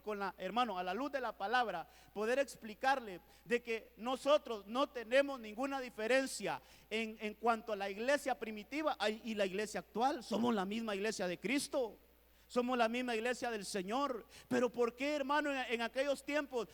con la, hermano, a la luz de la palabra, poder explicarle de que nosotros no tenemos ninguna diferencia en cuanto a la iglesia primitiva y la iglesia actual. Somos la misma iglesia de Cristo. Somos la misma iglesia del Señor. Pero ¿por qué, hermano, en aquellos tiempos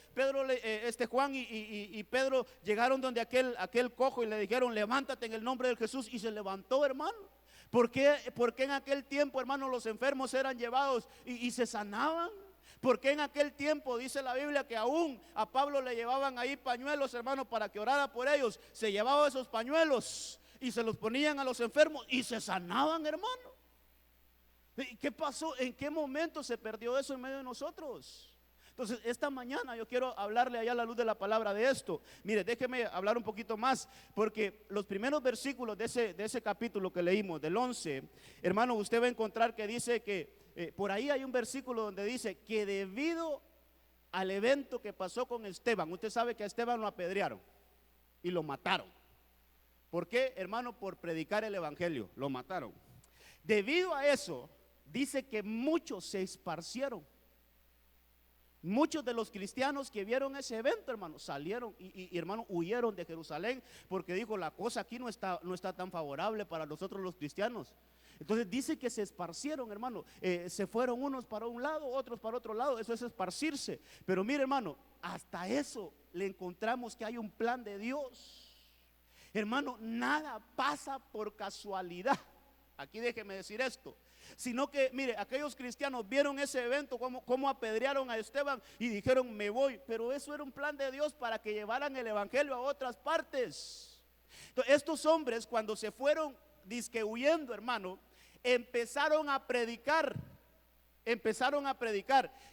Juan y Pedro llegaron donde aquel cojo y le dijeron: levántate en el nombre de Jesús? Y se levantó, hermano. ¿Por qué en aquel tiempo, hermano, los enfermos eran llevados y se sanaban? Porque en aquel tiempo dice la Biblia que aún a Pablo le llevaban ahí pañuelos, hermano, para que orara por ellos. Se llevaban esos pañuelos y se los ponían a los enfermos y se sanaban, hermano. ¿Qué pasó? ¿En qué momento se perdió eso en medio de nosotros? Entonces, esta mañana yo quiero hablarle allá a la luz de la palabra de esto. Mire, déjeme hablar un poquito más, porque los primeros versículos de ese capítulo que leímos, del 11, hermano, usted va a encontrar que dice que por ahí hay un versículo donde dice que debido al evento que pasó con Esteban, usted sabe que a Esteban lo apedrearon y lo mataron. ¿Por qué, hermano? Por predicar el evangelio, lo mataron. Debido a eso, dice que muchos se esparcieron. Muchos de los cristianos que vieron ese evento, hermano, salieron y hermano, huyeron de Jerusalén, porque dijo: la cosa aquí no está tan favorable para nosotros los cristianos. Entonces dice que se esparcieron, hermano, se fueron unos para un lado, otros para otro lado. Eso es esparcirse. Pero mire, hermano, hasta eso le encontramos que hay un plan de Dios. Hermano, nada pasa por casualidad. Aquí déjeme decir esto, sino que, mire, aquellos cristianos vieron ese evento, como apedrearon a Esteban y dijeron: me voy. Pero eso era un plan de Dios para que llevaran el evangelio a otras partes. Entonces, estos hombres, cuando se fueron dizque huyendo, hermano, empezaron a predicar.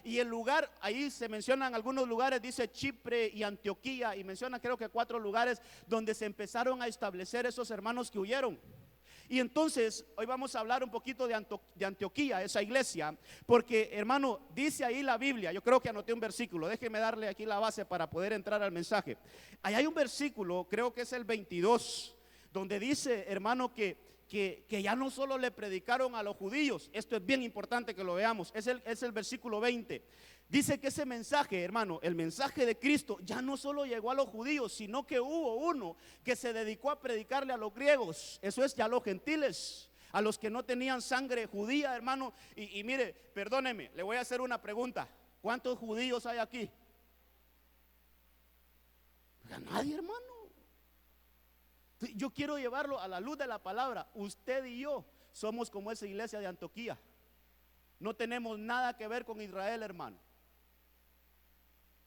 Y el lugar, ahí se mencionan algunos lugares, dice Chipre y Antioquía, y menciona creo que 4 lugares donde se empezaron a establecer esos hermanos que huyeron. Y entonces hoy vamos a hablar un poquito de Antioquía, esa iglesia, porque, hermano, dice ahí la Biblia, yo creo que anoté un versículo, déjeme darle aquí la base para poder entrar al mensaje. Ahí hay un versículo, creo que es el 22, donde dice, hermano, que ya no solo le predicaron a los judíos. Esto es bien importante que lo veamos. Es el versículo 20. Dice que ese mensaje, hermano, el mensaje de Cristo, ya no solo llegó a los judíos, sino que hubo uno que se dedicó a predicarle a los griegos. Eso es, ya a los gentiles, a los que no tenían sangre judía, hermano. Y mire, perdóneme, le voy a hacer una pregunta: ¿cuántos judíos hay aquí? A nadie, hermano. Yo quiero llevarlo a la luz de la palabra. Usted y yo somos como esa iglesia de Antioquía. No tenemos nada que ver con Israel, hermano,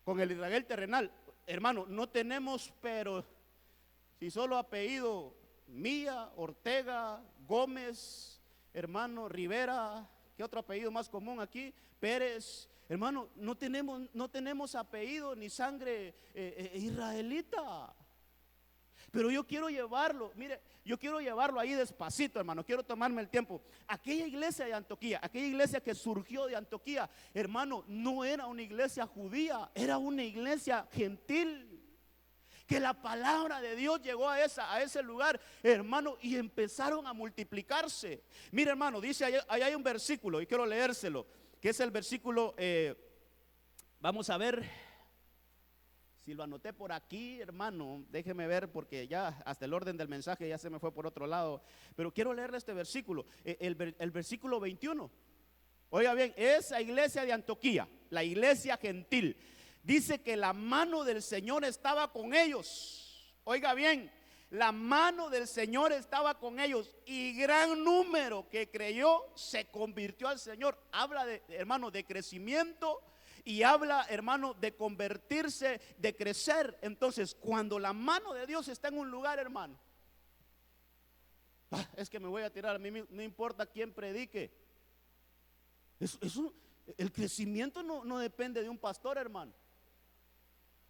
con el Israel terrenal, hermano. No tenemos, pero si solo apellido Mía, Ortega, Gómez, hermano, Rivera, ¿qué otro apellido más común aquí? Pérez, hermano, no tenemos apellido ni sangre israelita. Pero yo quiero llevarlo, mire, yo quiero llevarlo ahí despacito, hermano. Quiero tomarme el tiempo. Aquella iglesia de Antioquía, aquella iglesia que surgió de Antioquía, hermano, no era una iglesia judía, era una iglesia gentil. Que la palabra de Dios llegó a ese lugar, hermano, y empezaron a multiplicarse. Mire, hermano, dice ahí hay un versículo y quiero leérselo, que es el versículo, vamos a ver si lo anoté por aquí, hermano. Déjeme ver, porque ya hasta el orden del mensaje ya se me fue por otro lado. Pero quiero leerle este versículo, el versículo 21. Oiga bien, esa iglesia de Antioquía, la iglesia gentil, dice que la mano del Señor estaba con ellos. Oiga bien, la mano del Señor estaba con ellos, y gran número que creyó se convirtió al Señor. Habla de, hermano, de crecimiento. Y habla, hermano, de convertirse, de crecer. Entonces, cuando la mano de Dios está en un lugar, hermano, es que me voy a tirar, a mí no importa quién predique. El crecimiento no depende de un pastor, hermano.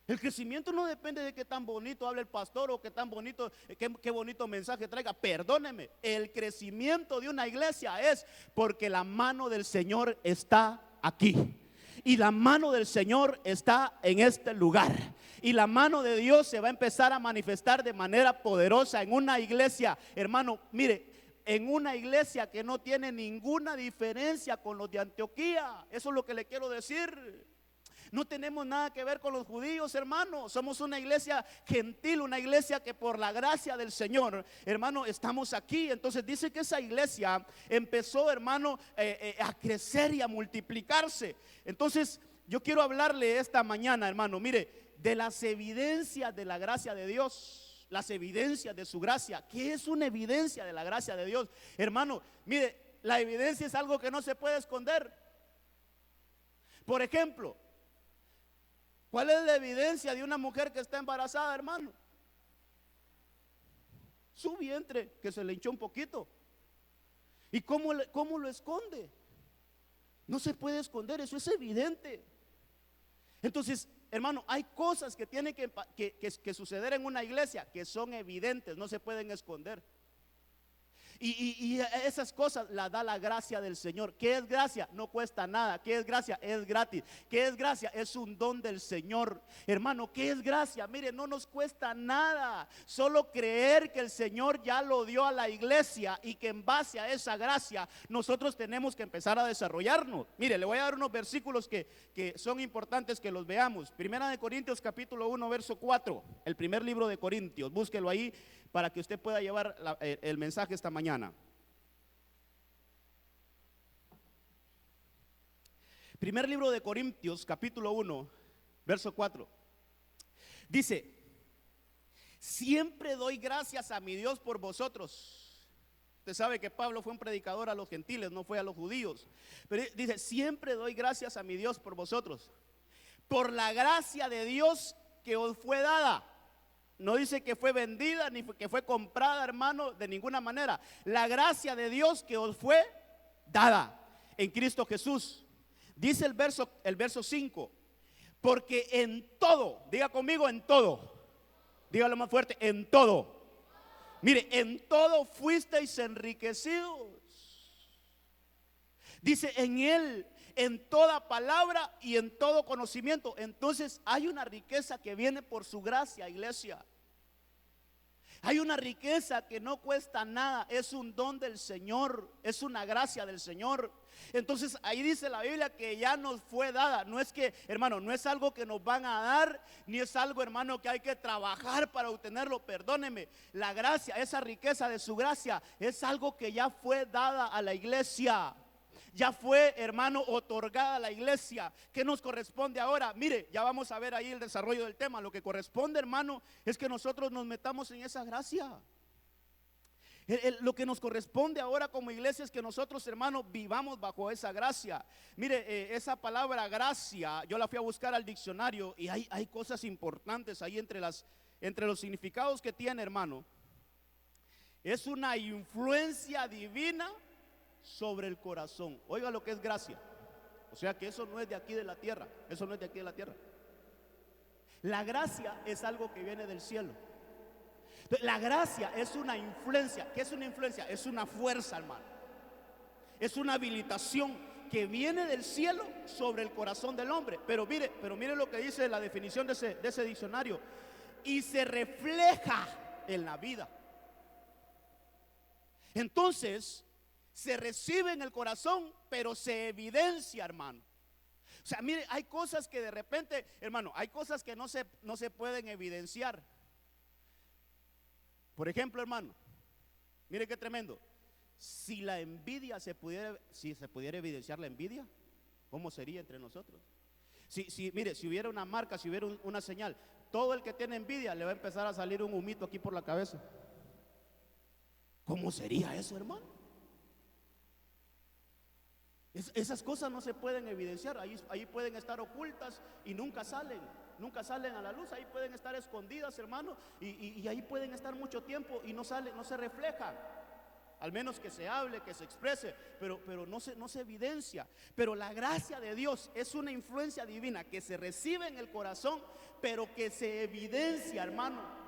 El crecimiento no depende de qué tan bonito hable el pastor o qué tan bonito, qué bonito mensaje traiga. Perdóneme, el crecimiento de una iglesia es porque la mano del Señor está aquí. Y la mano del Señor está en este lugar. Y la mano de Dios se va a empezar a manifestar de manera poderosa en una iglesia, hermano, mire, en una iglesia que no tiene ninguna diferencia con los de Antioquía. Eso es lo que le quiero decir. No tenemos nada que ver con los judíos, hermano. Somos una iglesia gentil, una iglesia que por la gracia del Señor, hermano, estamos aquí. Entonces dice que esa iglesia empezó, hermano, a crecer y a multiplicarse. Entonces yo quiero hablarle esta mañana, hermano, mire, de las evidencias de la gracia de Dios, las evidencias de su gracia. ¿Qué es una evidencia de la gracia de Dios? Hermano, mire, la evidencia es algo que no se puede esconder. Por ejemplo, ¿cuál es la evidencia de una mujer que está embarazada, hermano? Su vientre, que se le hinchó un poquito. ¿Y cómo lo esconde? No se puede esconder, eso es evidente. Entonces, hermano, hay cosas que tienen que suceder en una iglesia que son evidentes, no se pueden esconder. Y esas cosas las da la gracia del Señor. ¿Qué es gracia? No cuesta nada. ¿Qué es gracia? Es gratis. ¿Qué es gracia? Es un don del Señor. Hermano, ¿qué es gracia? Mire, no nos cuesta nada. Solo creer que el Señor ya lo dio a la iglesia y que en base a esa gracia nosotros tenemos que empezar a desarrollarnos. Mire, le voy a dar unos versículos que son importantes que los veamos. Primera de Corintios capítulo 1 verso 4. El primer libro de Corintios. Búsquelo ahí para que usted pueda llevar el mensaje esta mañana. Primer libro de Corintios, capítulo 1, verso 4. Dice: siempre doy gracias a mi Dios por vosotros. Usted sabe que Pablo fue un predicador a los gentiles, no fue a los judíos. Pero dice: siempre doy gracias a mi Dios por vosotros, por la gracia de Dios que os fue dada. No dice que fue vendida ni que fue comprada, hermano, de ninguna manera. La gracia de Dios que os fue dada en Cristo Jesús. Dice el verso 5: porque en todo, diga conmigo, en todo, dígalo más fuerte, en todo. Mire, en todo fuisteis enriquecidos. Dice: en Él, en toda palabra y en todo conocimiento. Entonces hay una riqueza que viene por su gracia, iglesia. Hay una riqueza que no cuesta nada, es un don del Señor, es una gracia del Señor. Entonces ahí dice la Biblia que ya nos fue dada. No es que, hermano, no es algo que nos van a dar, ni es algo, hermano, que hay que trabajar para obtenerlo. Perdóneme, la gracia, esa riqueza de su gracia es algo que ya fue dada a la iglesia. Ya fue, hermano, otorgada a la iglesia. ¿Qué nos corresponde ahora? Mire, ya vamos a ver ahí el desarrollo del tema. Lo que corresponde, hermano, es que nosotros nos metamos en esa gracia. Lo que nos corresponde ahora como iglesia es que nosotros, hermano, vivamos bajo esa gracia. Mire, esa palabra gracia, yo la fui a buscar al diccionario y hay cosas importantes ahí entre los significados que tiene, hermano. Es una influencia divina sobre el corazón. Oiga lo que es gracia. O sea que eso no es de aquí de la tierra. Eso no es de aquí de la tierra. La gracia es algo que viene del cielo. La gracia es una influencia. ¿Qué es una influencia? Es una fuerza, hermano. Es una habilitación que viene del cielo sobre el corazón del hombre. Pero mire lo que dice la definición de ese diccionario. Y se refleja en la vida. Entonces se recibe en el corazón, pero se evidencia, hermano. O sea, mire, hay cosas que de repente, hermano, hay cosas que no se pueden evidenciar. Por ejemplo, hermano, mire qué tremendo. Si la envidia se pudiera evidenciar la envidia, ¿cómo sería entre nosotros? Mire, si hubiera una marca, si hubiera una señal, todo el que tiene envidia le va a empezar a salir un humito aquí por la cabeza. ¿Cómo sería eso, hermano? Esas cosas no se pueden evidenciar, ahí pueden estar ocultas y nunca salen a la luz, ahí pueden estar escondidas, hermano, y ahí pueden estar mucho tiempo y no se reflejan, al menos que se hable, que se exprese, pero no se evidencia. Pero la gracia de Dios es una influencia divina que se recibe en el corazón, pero que se evidencia, hermano.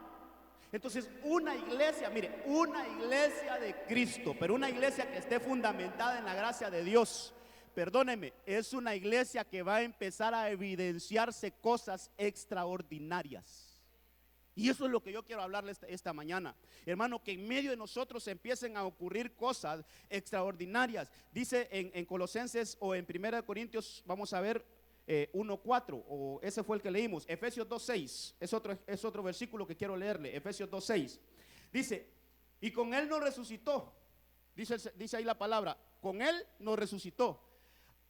Entonces una iglesia, mire, una iglesia de Cristo, pero una iglesia que esté fundamentada en la gracia de Dios, perdóneme, es una iglesia que va a empezar a evidenciarse cosas extraordinarias. Y eso es lo que yo quiero hablarles esta mañana, hermano, que en medio de nosotros empiecen a ocurrir cosas extraordinarias. Dice en Colosenses o en 1 Corintios, vamos a ver, 1:4, o ese fue el que leímos. Efesios 2:6 es otro versículo que quiero leerle. Efesios 2:6 dice: y con él nos resucitó. Dice ahí la palabra, con él nos resucitó.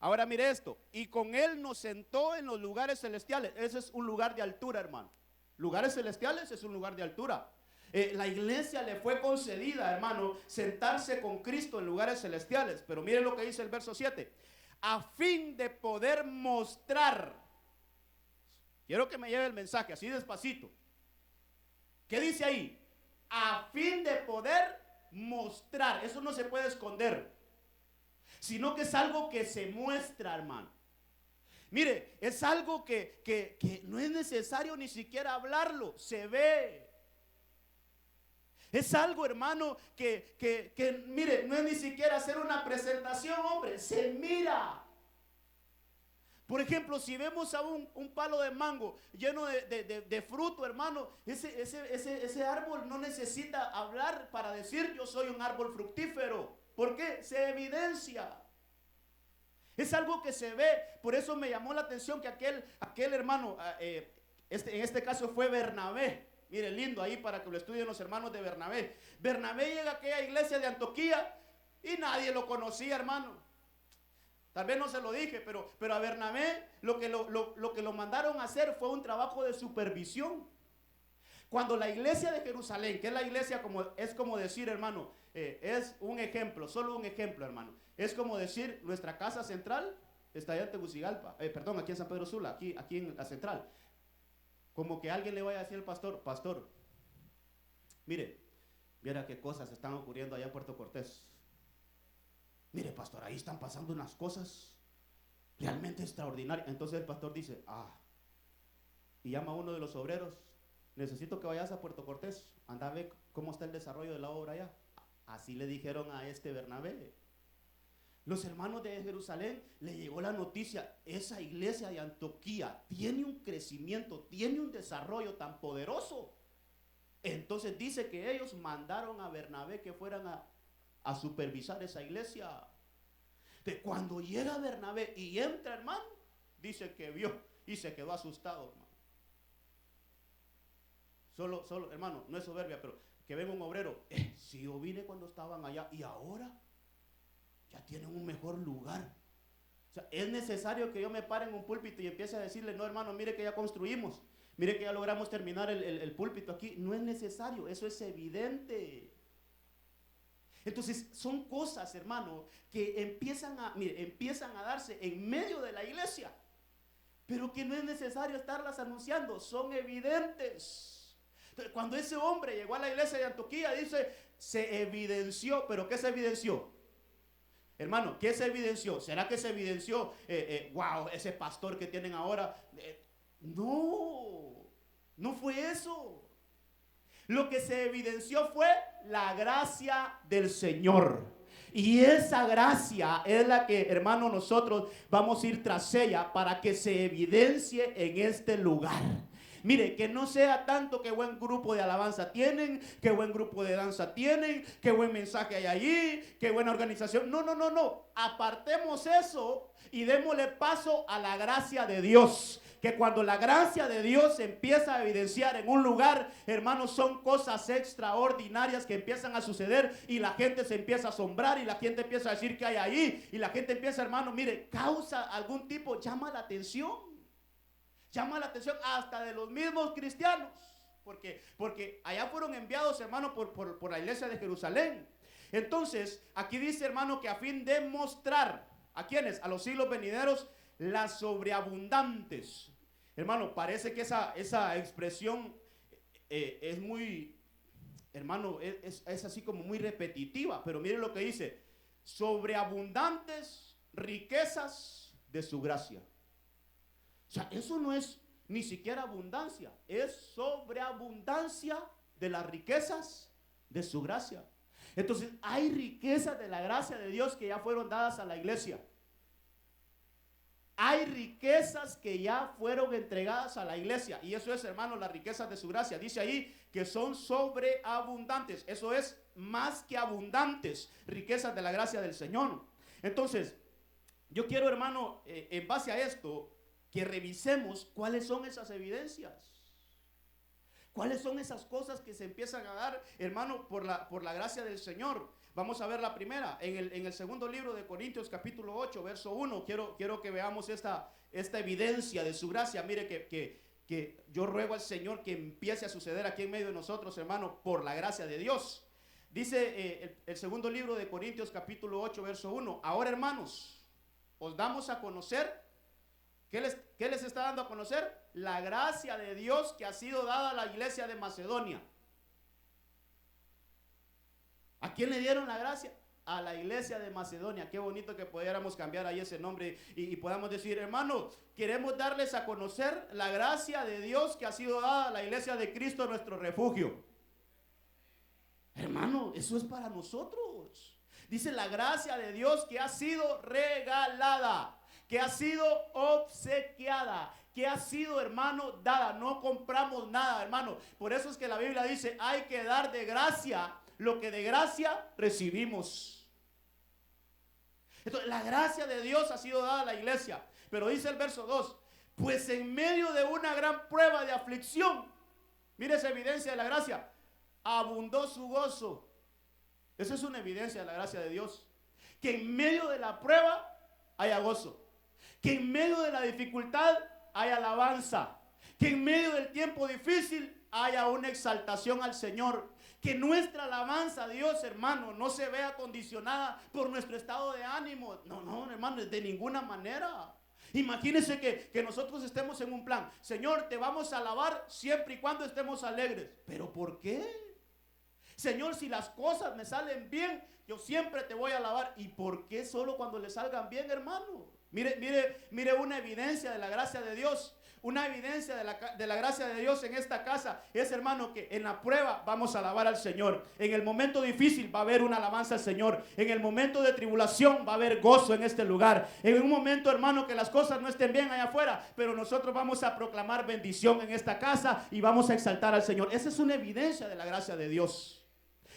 Ahora mire esto: y con él nos sentó en los lugares celestiales. Ese es un lugar de altura, hermano. Lugares celestiales es un lugar de altura. La iglesia le fue concedida, hermano, sentarse con Cristo en lugares celestiales. Pero miren lo que dice el verso 7: a fin de poder mostrar. Quiero que me lleve el mensaje así despacito. ¿Qué dice ahí? A fin de poder mostrar. Eso no se puede esconder, sino que es algo que se muestra, hermano. Mire, es algo que no es necesario ni siquiera hablarlo, se ve. Es algo, hermano, que mire, no es ni siquiera hacer una presentación, hombre, se mira. Por ejemplo, si vemos a un palo de mango lleno de fruto, hermano, ese árbol no necesita hablar para decir yo soy un árbol fructífero. ¿Por qué? Se evidencia. Es algo que se ve. Por eso me llamó la atención que aquel hermano, en este caso fue Bernabé. Mire, lindo ahí para que lo estudien los hermanos de Bernabé. Bernabé llega a aquella iglesia de Antioquía y nadie lo conocía, hermano. Tal vez no se lo dije, pero a Bernabé lo que lo mandaron a hacer fue un trabajo de supervisión. Cuando la iglesia de Jerusalén, que es la iglesia es como decir, hermano, es un ejemplo, solo un ejemplo, hermano. Es como decir, nuestra casa central está allá en Tegucigalpa, aquí en San Pedro Sula, aquí en la central. Como que alguien le vaya a decir al pastor, mire, viera qué cosas están ocurriendo allá en Puerto Cortés. Mire, pastor, ahí están pasando unas cosas realmente extraordinarias. Entonces el pastor dice, y llama a uno de los obreros: necesito que vayas a Puerto Cortés, anda a ver cómo está el desarrollo de la obra allá. Así le dijeron a Bernabé. Los hermanos de Jerusalén le llegó la noticia: esa iglesia de Antioquía tiene un crecimiento, tiene un desarrollo tan poderoso. Entonces dice que ellos mandaron a Bernabé que fueran a supervisar esa iglesia. De cuando llega Bernabé y entra, hermano, dice que vio y se quedó asustado, hermano. Solo, hermano, no es soberbia, pero que venga un obrero, si yo vine cuando estaban allá y ahora ya tienen un mejor lugar. O sea, es necesario que yo me pare en un púlpito y empiece a decirle: no, hermano, mire que ya construimos, mire que ya logramos terminar el púlpito aquí. No es necesario, eso es evidente. Entonces son cosas, hermano, que empiezan a darse en medio de la iglesia, pero que no es necesario estarlas anunciando, son evidentes. Entonces, cuando ese hombre llegó a la iglesia de Antioquía, dice, se evidenció. ¿Pero qué se evidenció? Hermano, ¿qué se evidenció? ¿Será que se evidenció, wow, ese pastor que tienen ahora? No fue eso. Lo que se evidenció fue la gracia del Señor. Y esa gracia es la que, hermano, nosotros vamos a ir tras ella para que se evidencie en este lugar. Mire, que no sea tanto que buen grupo de alabanza tienen, que buen grupo de danza tienen, que buen mensaje hay allí, que buena organización. No. Apartemos eso y démosle paso a la gracia de Dios. Que cuando la gracia de Dios se empieza a evidenciar en un lugar, hermanos, son cosas extraordinarias que empiezan a suceder y la gente se empieza a asombrar y la gente empieza a decir que hay ahí y la gente empieza, hermano, mire, causa algún tipo, llama la atención hasta de los mismos cristianos, porque allá fueron enviados, hermano, por la iglesia de Jerusalén. Entonces, aquí dice, hermano, que a fin de mostrar, ¿a quiénes? A los siglos venideros, las sobreabundantes. Hermano, parece que esa expresión es muy, hermano, es así como muy repetitiva, pero miren lo que dice: sobreabundantes riquezas de su gracia. O sea, eso no es ni siquiera abundancia, es sobreabundancia de las riquezas de su gracia. Entonces, hay riquezas de la gracia de Dios que ya fueron dadas a la iglesia. Hay riquezas que ya fueron entregadas a la iglesia. Y eso es, hermano, las riquezas de su gracia. Dice ahí que son sobreabundantes. Eso es más que abundantes. Riquezas de la gracia del Señor. Entonces, yo quiero, hermano, en base a esto, que revisemos cuáles son esas evidencias. ¿Cuáles son esas cosas que se empiezan a dar, hermano, por la gracia del Señor? Vamos a ver la primera, en el segundo libro de Corintios, capítulo 8, verso 1. Quiero que veamos esta evidencia de su gracia. Mire que yo ruego al Señor que empiece a suceder aquí en medio de nosotros, hermano, por la gracia de Dios. Dice el segundo libro de Corintios, capítulo 8, verso 1. Ahora, hermanos, os damos a conocer. ¿Qué les está dando a conocer? La gracia de Dios que ha sido dada a la iglesia de Macedonia. ¿A quién le dieron la gracia? A la iglesia de Macedonia. Qué bonito que pudiéramos cambiar ahí ese nombre y podamos decir, hermano, queremos darles a conocer la gracia de Dios que ha sido dada a la iglesia de Cristo, nuestro refugio. Hermano, eso es para nosotros. Dice la gracia de Dios que ha sido regalada, que ha sido obsequiada, que ha sido, hermano, dada. No compramos nada, hermano. Por eso es que la Biblia dice, hay que dar de gracia lo que de gracia recibimos. Entonces, la gracia de Dios ha sido dada a la iglesia. Pero dice el verso 2, pues en medio de una gran prueba de aflicción, mire esa evidencia de la gracia, abundó su gozo. Esa es una evidencia de la gracia de Dios. Que en medio de la prueba haya gozo. Que en medio de la dificultad haya alabanza. Que en medio del tiempo difícil haya una exaltación al Señor. Que nuestra alabanza a Dios, hermano, no se vea condicionada por nuestro estado de ánimo. No, hermano, de ninguna manera. Imagínense que nosotros estemos en un plan. Señor, te vamos a alabar siempre y cuando estemos alegres. ¿Pero por qué? Señor, si las cosas me salen bien, yo siempre te voy a alabar. ¿Y por qué solo cuando le salgan bien, hermano? Mire una evidencia de la gracia de Dios. Una evidencia de la gracia de Dios en esta casa es, hermano, que en la prueba vamos a alabar al Señor. En el momento difícil va a haber una alabanza al Señor. En el momento de tribulación va a haber gozo en este lugar. En un momento, hermano, que las cosas no estén bien allá afuera, pero nosotros vamos a proclamar bendición en esta casa y vamos a exaltar al Señor. Esa es una evidencia de la gracia de Dios.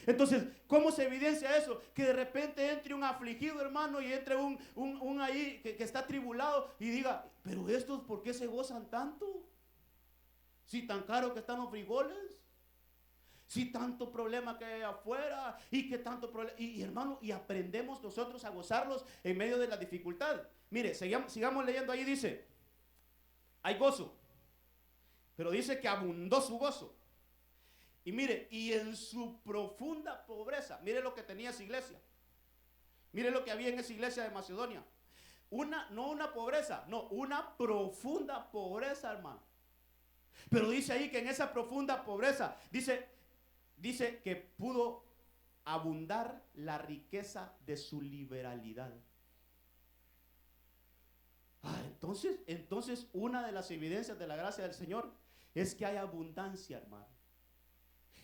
Entonces, ¿cómo se evidencia eso? Que de repente entre un afligido, hermano, y entre un ahí que está atribulado y diga, pero estos, ¿por qué se gozan tanto? Si tan caro que están los frijoles, si tanto problema que hay afuera y que tanto problema, y hermano, y aprendemos nosotros a gozarlos en medio de la dificultad. Mire, sigamos leyendo ahí, dice, hay gozo, pero dice que abundó su gozo. Y mire, y en su profunda pobreza, mire lo que tenía esa iglesia. Mire lo que había en esa iglesia de Macedonia. No una pobreza, no, una profunda pobreza, hermano. Pero dice ahí que en esa profunda pobreza, dice que pudo abundar la riqueza de su liberalidad. Entonces una de las evidencias de la gracia del Señor es que hay abundancia, hermano.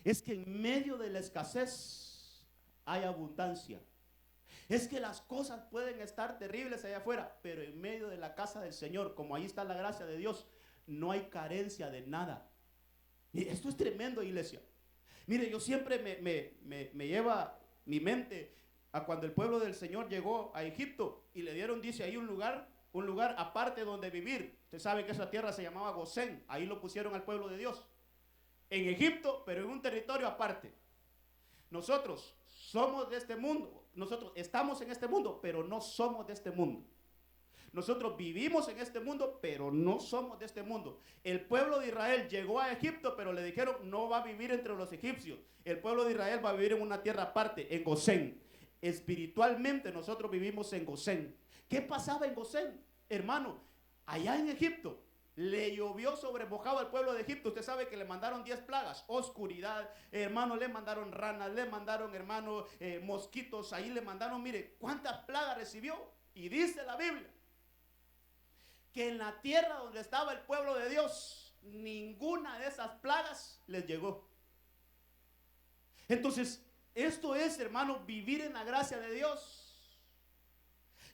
Es que en medio de la escasez hay abundancia. Es que las cosas pueden estar terribles allá afuera, pero en medio de la casa del Señor, como ahí está la gracia de Dios, no hay carencia de nada. Y esto es tremendo, iglesia. Mire, yo siempre me lleva mi mente a cuando el pueblo del Señor llegó a Egipto y le dieron, dice ahí, un lugar aparte donde vivir. Usted sabe que esa tierra se llamaba Gosén. Ahí lo pusieron al pueblo de Dios. En Egipto, pero en un territorio aparte. Nosotros somos de este mundo. Nosotros estamos en este mundo, pero no somos de este mundo. Nosotros vivimos en este mundo, pero no somos de este mundo. El pueblo de Israel llegó a Egipto, pero le dijeron, no va a vivir entre los egipcios. El pueblo de Israel va a vivir en una tierra aparte, en Gosén. Espiritualmente nosotros vivimos en Gosén. ¿Qué pasaba en Gosén? Hermano, allá en Egipto le llovió sobre mojado al pueblo de Egipto. Usted sabe que le mandaron 10 plagas, oscuridad, hermano, le mandaron ranas, le mandaron, hermano, mosquitos, ahí le mandaron, mire, cuántas plagas recibió. Y dice la Biblia que en la tierra donde estaba el pueblo de Dios, ninguna de esas plagas les llegó. Entonces, esto es, hermano, vivir en la gracia de Dios.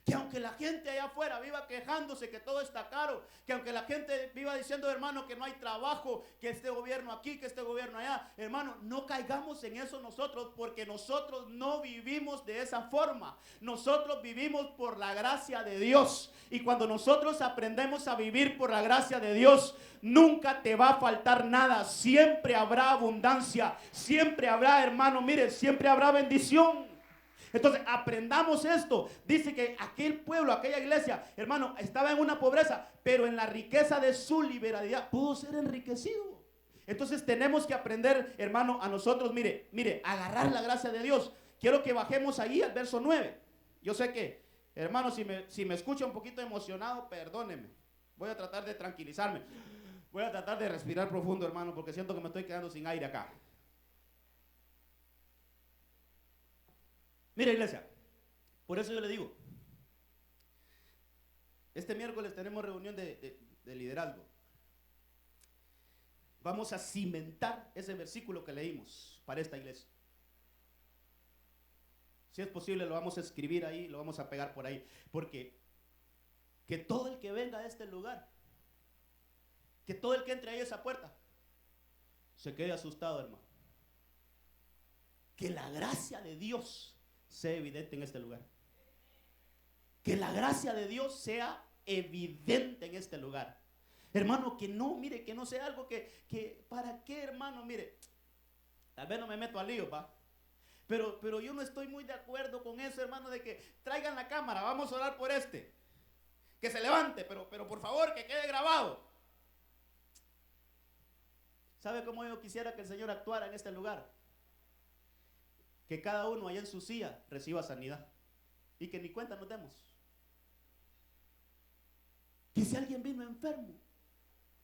Que aunque la gente allá afuera viva quejándose que todo está caro, que aunque la gente viva diciendo, hermano, que no hay trabajo, que este gobierno aquí, que este gobierno allá, hermano, no caigamos en eso nosotros, porque nosotros no vivimos de esa forma. Nosotros vivimos por la gracia de Dios, y cuando nosotros aprendemos a vivir por la gracia de Dios, nunca te va a faltar nada. Siempre habrá abundancia, siempre habrá, hermano, mire, siempre habrá bendición. Entonces aprendamos esto. Dice que aquel pueblo, aquella iglesia, hermano, estaba en una pobreza, pero en la riqueza de su liberalidad pudo ser enriquecido. Entonces tenemos que aprender, hermano, a nosotros, mire, agarrar la gracia de Dios. Quiero que bajemos ahí al verso 9. Yo sé que, hermano, si me escucha un poquito emocionado, perdóneme. Voy a tratar de tranquilizarme. Voy a tratar de respirar profundo, hermano, porque siento que me estoy quedando sin aire acá. Mire, iglesia, por eso yo le digo, este miércoles tenemos reunión de liderazgo. Vamos a cimentar ese versículo que leímos para esta iglesia. Si es posible, lo vamos a escribir ahí, lo vamos a pegar por ahí, porque que todo el que venga a este lugar, que todo el que entre ahí a esa puerta, se quede asustado, hermano. Que la gracia de Dios sea evidente en este lugar. Que la gracia de Dios sea evidente en este lugar. Hermano, que no, mire, que no sea algo que ¿para qué, hermano? Mire, tal vez no me meto al lío, pa. Pero yo no estoy muy de acuerdo con eso, hermano, de que traigan la cámara, vamos a orar por este. Que se levante, pero por favor, que quede grabado. ¿Sabe cómo yo quisiera que el Señor actuara en este lugar? Que cada uno allá en su silla reciba sanidad y que ni cuenta nos demos. Que si alguien vino enfermo,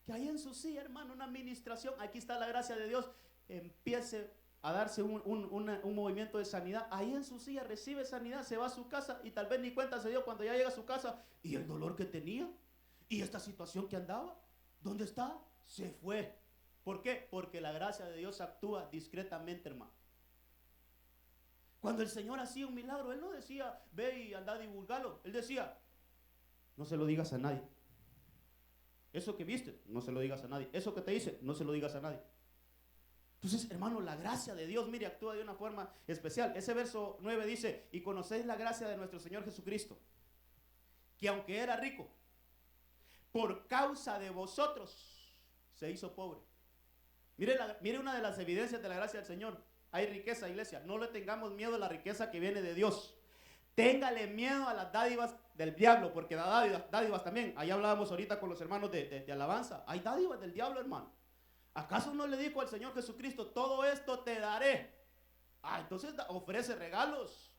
que allá en su silla, hermano, una administración, aquí está la gracia de Dios, empiece a darse un movimiento de sanidad. Ahí en su silla recibe sanidad, se va a su casa y tal vez ni cuenta se dio cuando ya llega a su casa. Y el dolor que tenía y esta situación que andaba, ¿dónde está? Se fue. ¿Por qué? Porque la gracia de Dios actúa discretamente, hermano. Cuando el Señor hacía un milagro, Él no decía, ve y anda a divulgarlo. Él decía, no se lo digas a nadie. Eso que viste, no se lo digas a nadie. Eso que te hice, no se lo digas a nadie. Entonces, hermano, la gracia de Dios, mire, actúa de una forma especial. Ese verso 9 dice, y conocéis la gracia de nuestro Señor Jesucristo, que aunque era rico, por causa de vosotros, se hizo pobre. Mire una de las evidencias de la gracia del Señor. Hay riqueza, iglesia. No le tengamos miedo a la riqueza que viene de Dios. Téngale miedo a las dádivas del diablo, porque da dádivas también. Ahí hablábamos ahorita con los hermanos de alabanza. Hay dádivas del diablo, hermano. ¿Acaso no le dijo al Señor Jesucristo, todo esto te daré? Entonces ofrece regalos.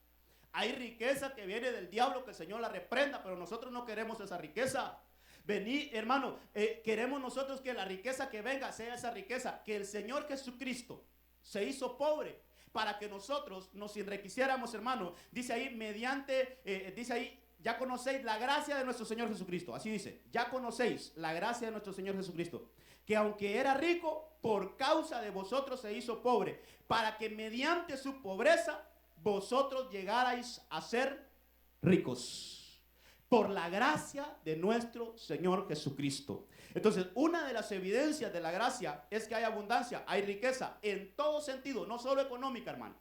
Hay riqueza que viene del diablo, que el Señor la reprenda, pero nosotros no queremos esa riqueza. Vení, hermano, queremos nosotros que la riqueza que venga sea esa riqueza, que el Señor Jesucristo se hizo pobre para que nosotros nos enriqueciéramos, hermano. Dice ahí, dice ahí, ya conocéis la gracia de nuestro Señor Jesucristo. Así dice, ya conocéis la gracia de nuestro Señor Jesucristo, que aunque era rico, por causa de vosotros se hizo pobre, para que mediante su pobreza vosotros llegarais a ser ricos. Por la gracia de nuestro Señor Jesucristo. Entonces, una de las evidencias de la gracia es que hay abundancia, hay riqueza en todo sentido, no solo económica, hermano.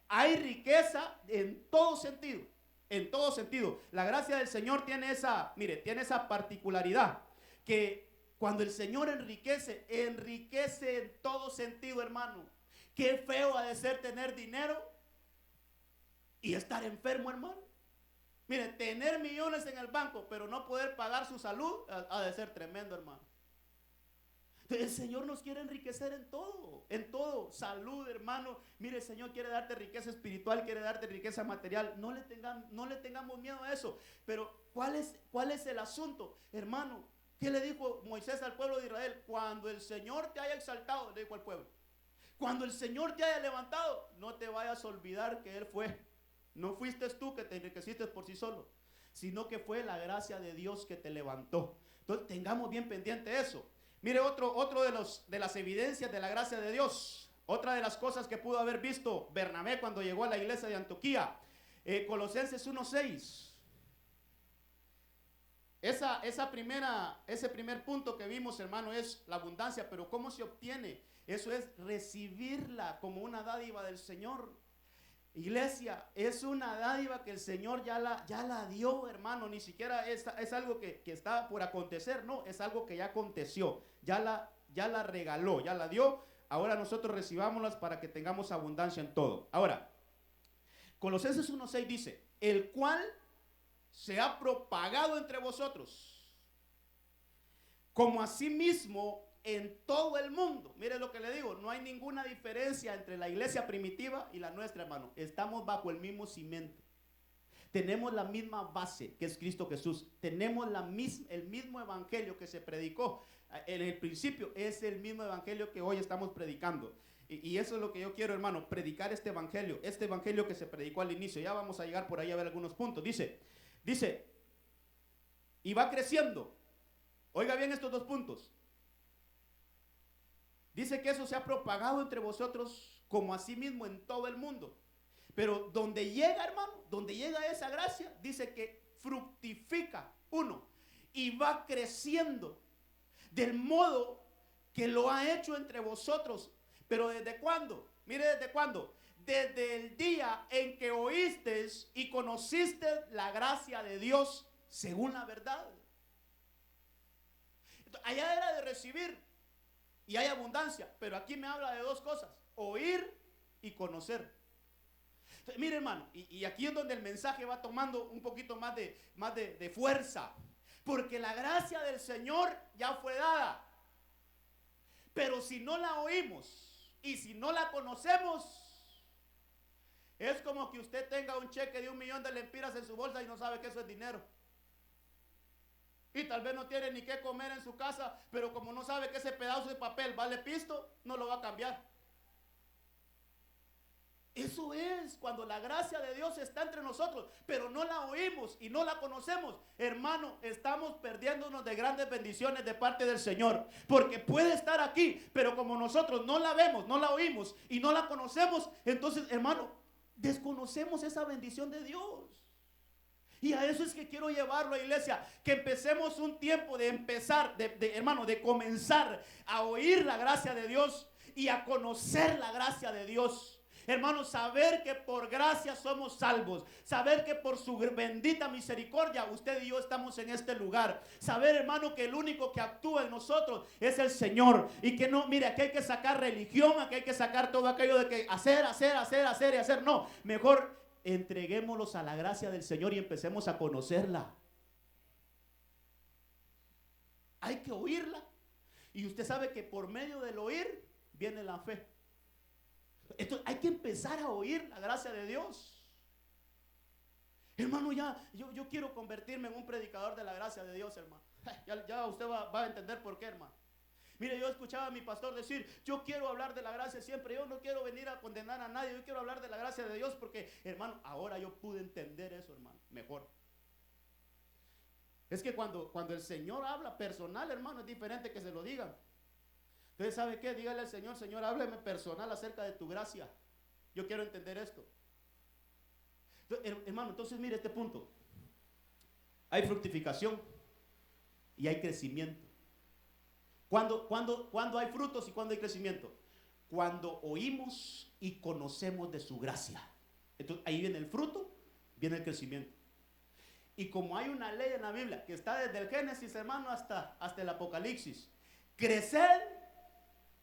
Hay riqueza en todo sentido, en todo sentido. La gracia del Señor tiene esa particularidad, que cuando el Señor enriquece en todo sentido, hermano. Qué feo ha de ser tener dinero y estar enfermo, hermano. Mire, tener millones en el banco, pero no poder pagar su salud, ha de ser tremendo, hermano. El Señor nos quiere enriquecer en todo, salud, hermano. Mire, el Señor quiere darte riqueza espiritual, quiere darte riqueza material. No le tengamos miedo a eso. Pero, ¿cuál es el asunto, hermano? ¿Qué le dijo Moisés al pueblo de Israel? Cuando el Señor te haya exaltado, le dijo al pueblo, cuando el Señor te haya levantado, no te vayas a olvidar que Él fue. No fuiste tú que te enriqueciste por sí solo, sino que fue la gracia de Dios que te levantó. Entonces tengamos bien pendiente eso. Mire, otro de las evidencias de la gracia de Dios. Otra de las cosas que pudo haber visto Bernabé cuando llegó a la iglesia de Antioquía. Colosenses 1:6. ese primer punto que vimos, hermano, es la abundancia. Pero ¿cómo se obtiene? Eso es recibirla como una dádiva del Señor. Iglesia, es una dádiva que el Señor ya la dio, hermano. Ni siquiera es algo que está por acontecer. No, es algo que ya aconteció. Ya la regaló, ya la dio. Ahora nosotros recibámoslas para que tengamos abundancia en todo. Ahora, Colosenses 1:6 dice, el cual se ha propagado entre vosotros, como asimismo en todo el mundo. Mire lo que le digo, no hay ninguna diferencia entre la iglesia primitiva y la nuestra, hermano. Estamos bajo el mismo cimiento. Tenemos la misma base, que es Cristo Jesús. Tenemos el mismo evangelio que se predicó en el principio. Es el mismo evangelio que hoy estamos predicando. Y eso es lo que yo quiero, hermano, predicar este evangelio que se predicó al inicio. Ya vamos a llegar por ahí a ver algunos puntos. Dice, y va creciendo. Oiga bien estos dos puntos. Dice que eso se ha propagado entre vosotros como asimismo en todo el mundo. Pero donde llega, hermano, donde llega esa gracia, dice que fructifica, y va creciendo del modo que lo ha hecho entre vosotros. Pero ¿desde cuándo? Mire, ¿desde cuándo? Desde el día en que oísteis y conociste la gracia de Dios según la verdad. Entonces, allá era de recibir y hay abundancia, pero aquí me habla de dos cosas: oír y conocer. Entonces, mire, hermano, y aquí es donde el mensaje va tomando un poquito más de fuerza, porque la gracia del Señor ya fue dada. Pero si no la oímos y si no la conocemos, es como que usted tenga un cheque de 1,000,000 de lempiras en su bolsa y no sabe que eso es dinero. Y tal vez no tiene ni qué comer en su casa, pero como no sabe que ese pedazo de papel vale pisto, no lo va a cambiar. Eso es cuando la gracia de Dios está entre nosotros, pero no la oímos y no la conocemos. Hermano, estamos perdiéndonos de grandes bendiciones de parte del Señor, porque puede estar aquí, pero como nosotros no la vemos, no la oímos y no la conocemos, entonces, hermano, desconocemos esa bendición de Dios. Y a eso es que quiero llevarlo, iglesia, que empecemos un tiempo de empezar, hermano, de comenzar a oír la gracia de Dios y a conocer la gracia de Dios. Hermano, saber que por gracia somos salvos. Saber que por su bendita misericordia usted y yo estamos en este lugar. Saber, hermano, que el único que actúa en nosotros es el Señor. Y que no, mire, aquí hay que sacar religión, aquí hay que sacar todo aquello de que hacer y hacer. No, mejor entreguémoslos a la gracia del Señor y empecemos a conocerla. Hay que oírla. Y usted sabe que por medio del oír viene la fe. Entonces hay que empezar a oír la gracia de Dios. Hermano, yo quiero convertirme en un predicador de la gracia de Dios, hermano. Ya usted va a entender por qué, hermano. Mire, yo escuchaba a mi pastor decir, yo quiero hablar de la gracia siempre. Yo no quiero venir a condenar a nadie. Yo quiero hablar de la gracia de Dios porque, hermano, ahora yo pude entender eso, hermano, mejor. Es que cuando el Señor habla personal, hermano, es diferente que se lo digan. Entonces, ¿sabe qué? Dígale al Señor, Señor, háblame personal acerca de tu gracia. Yo quiero entender esto. Entonces, hermano, entonces mire este punto. Hay fructificación y hay crecimiento. ¿Cuándo hay frutos y cuándo hay crecimiento? Cuando oímos y conocemos de su gracia. Entonces, ahí viene el fruto, viene el crecimiento. Y como hay una ley en la Biblia que está desde el Génesis, hermano, hasta el Apocalipsis: crecer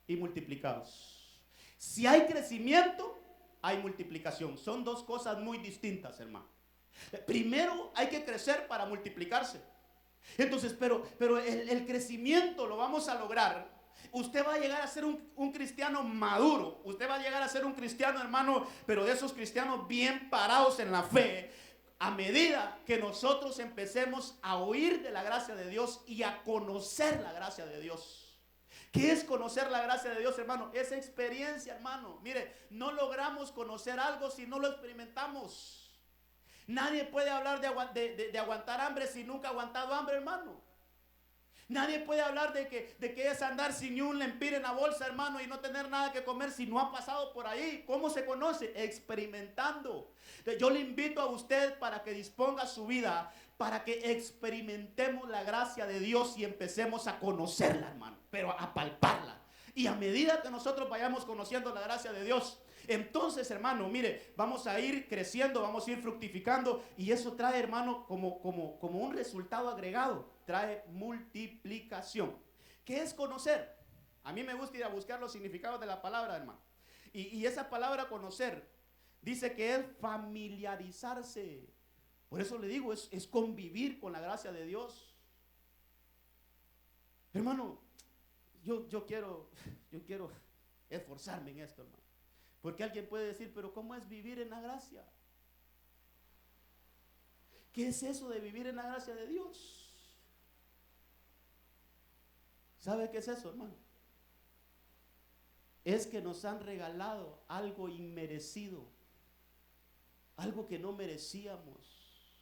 y multiplicados. Si hay crecimiento, hay multiplicación. Son dos cosas muy distintas, hermano. Primero hay que crecer para multiplicarse. Entonces, pero el crecimiento lo vamos a lograr. Usted va a llegar a ser un cristiano maduro. Usted va a llegar a ser un cristiano, hermano, pero de esos cristianos bien parados en la fe, a medida que nosotros empecemos a oír de la gracia de Dios y a conocer la gracia de Dios. ¿Qué es conocer la gracia de Dios, hermano? Es experiencia, hermano. Mire, no logramos conocer algo si no lo experimentamos. Nadie puede hablar de aguantar hambre si nunca ha aguantado hambre, hermano. Nadie puede hablar de que es andar sin ni un lempira en la bolsa, hermano, y no tener nada que comer si no ha pasado por ahí. ¿Cómo se conoce? Experimentando. Yo le invito a usted para que disponga su vida, para que experimentemos la gracia de Dios y empecemos a conocerla, hermano, pero a palparla. Y a medida que nosotros vayamos conociendo la gracia de Dios, entonces, hermano, mire, vamos a ir creciendo, vamos a ir fructificando, y eso trae, hermano, como un resultado agregado, trae multiplicación. ¿Qué es conocer? A mí me gusta ir a buscar los significados de la palabra, hermano. Y esa palabra conocer dice que es familiarizarse. Por eso le digo, es convivir con la gracia de Dios. Hermano, yo quiero esforzarme en esto, hermano. Porque alguien puede decir, pero ¿cómo es vivir en la gracia? ¿Qué es eso de vivir en la gracia de Dios? ¿Sabe qué es eso, hermano? Es que nos han regalado algo inmerecido, algo que no merecíamos.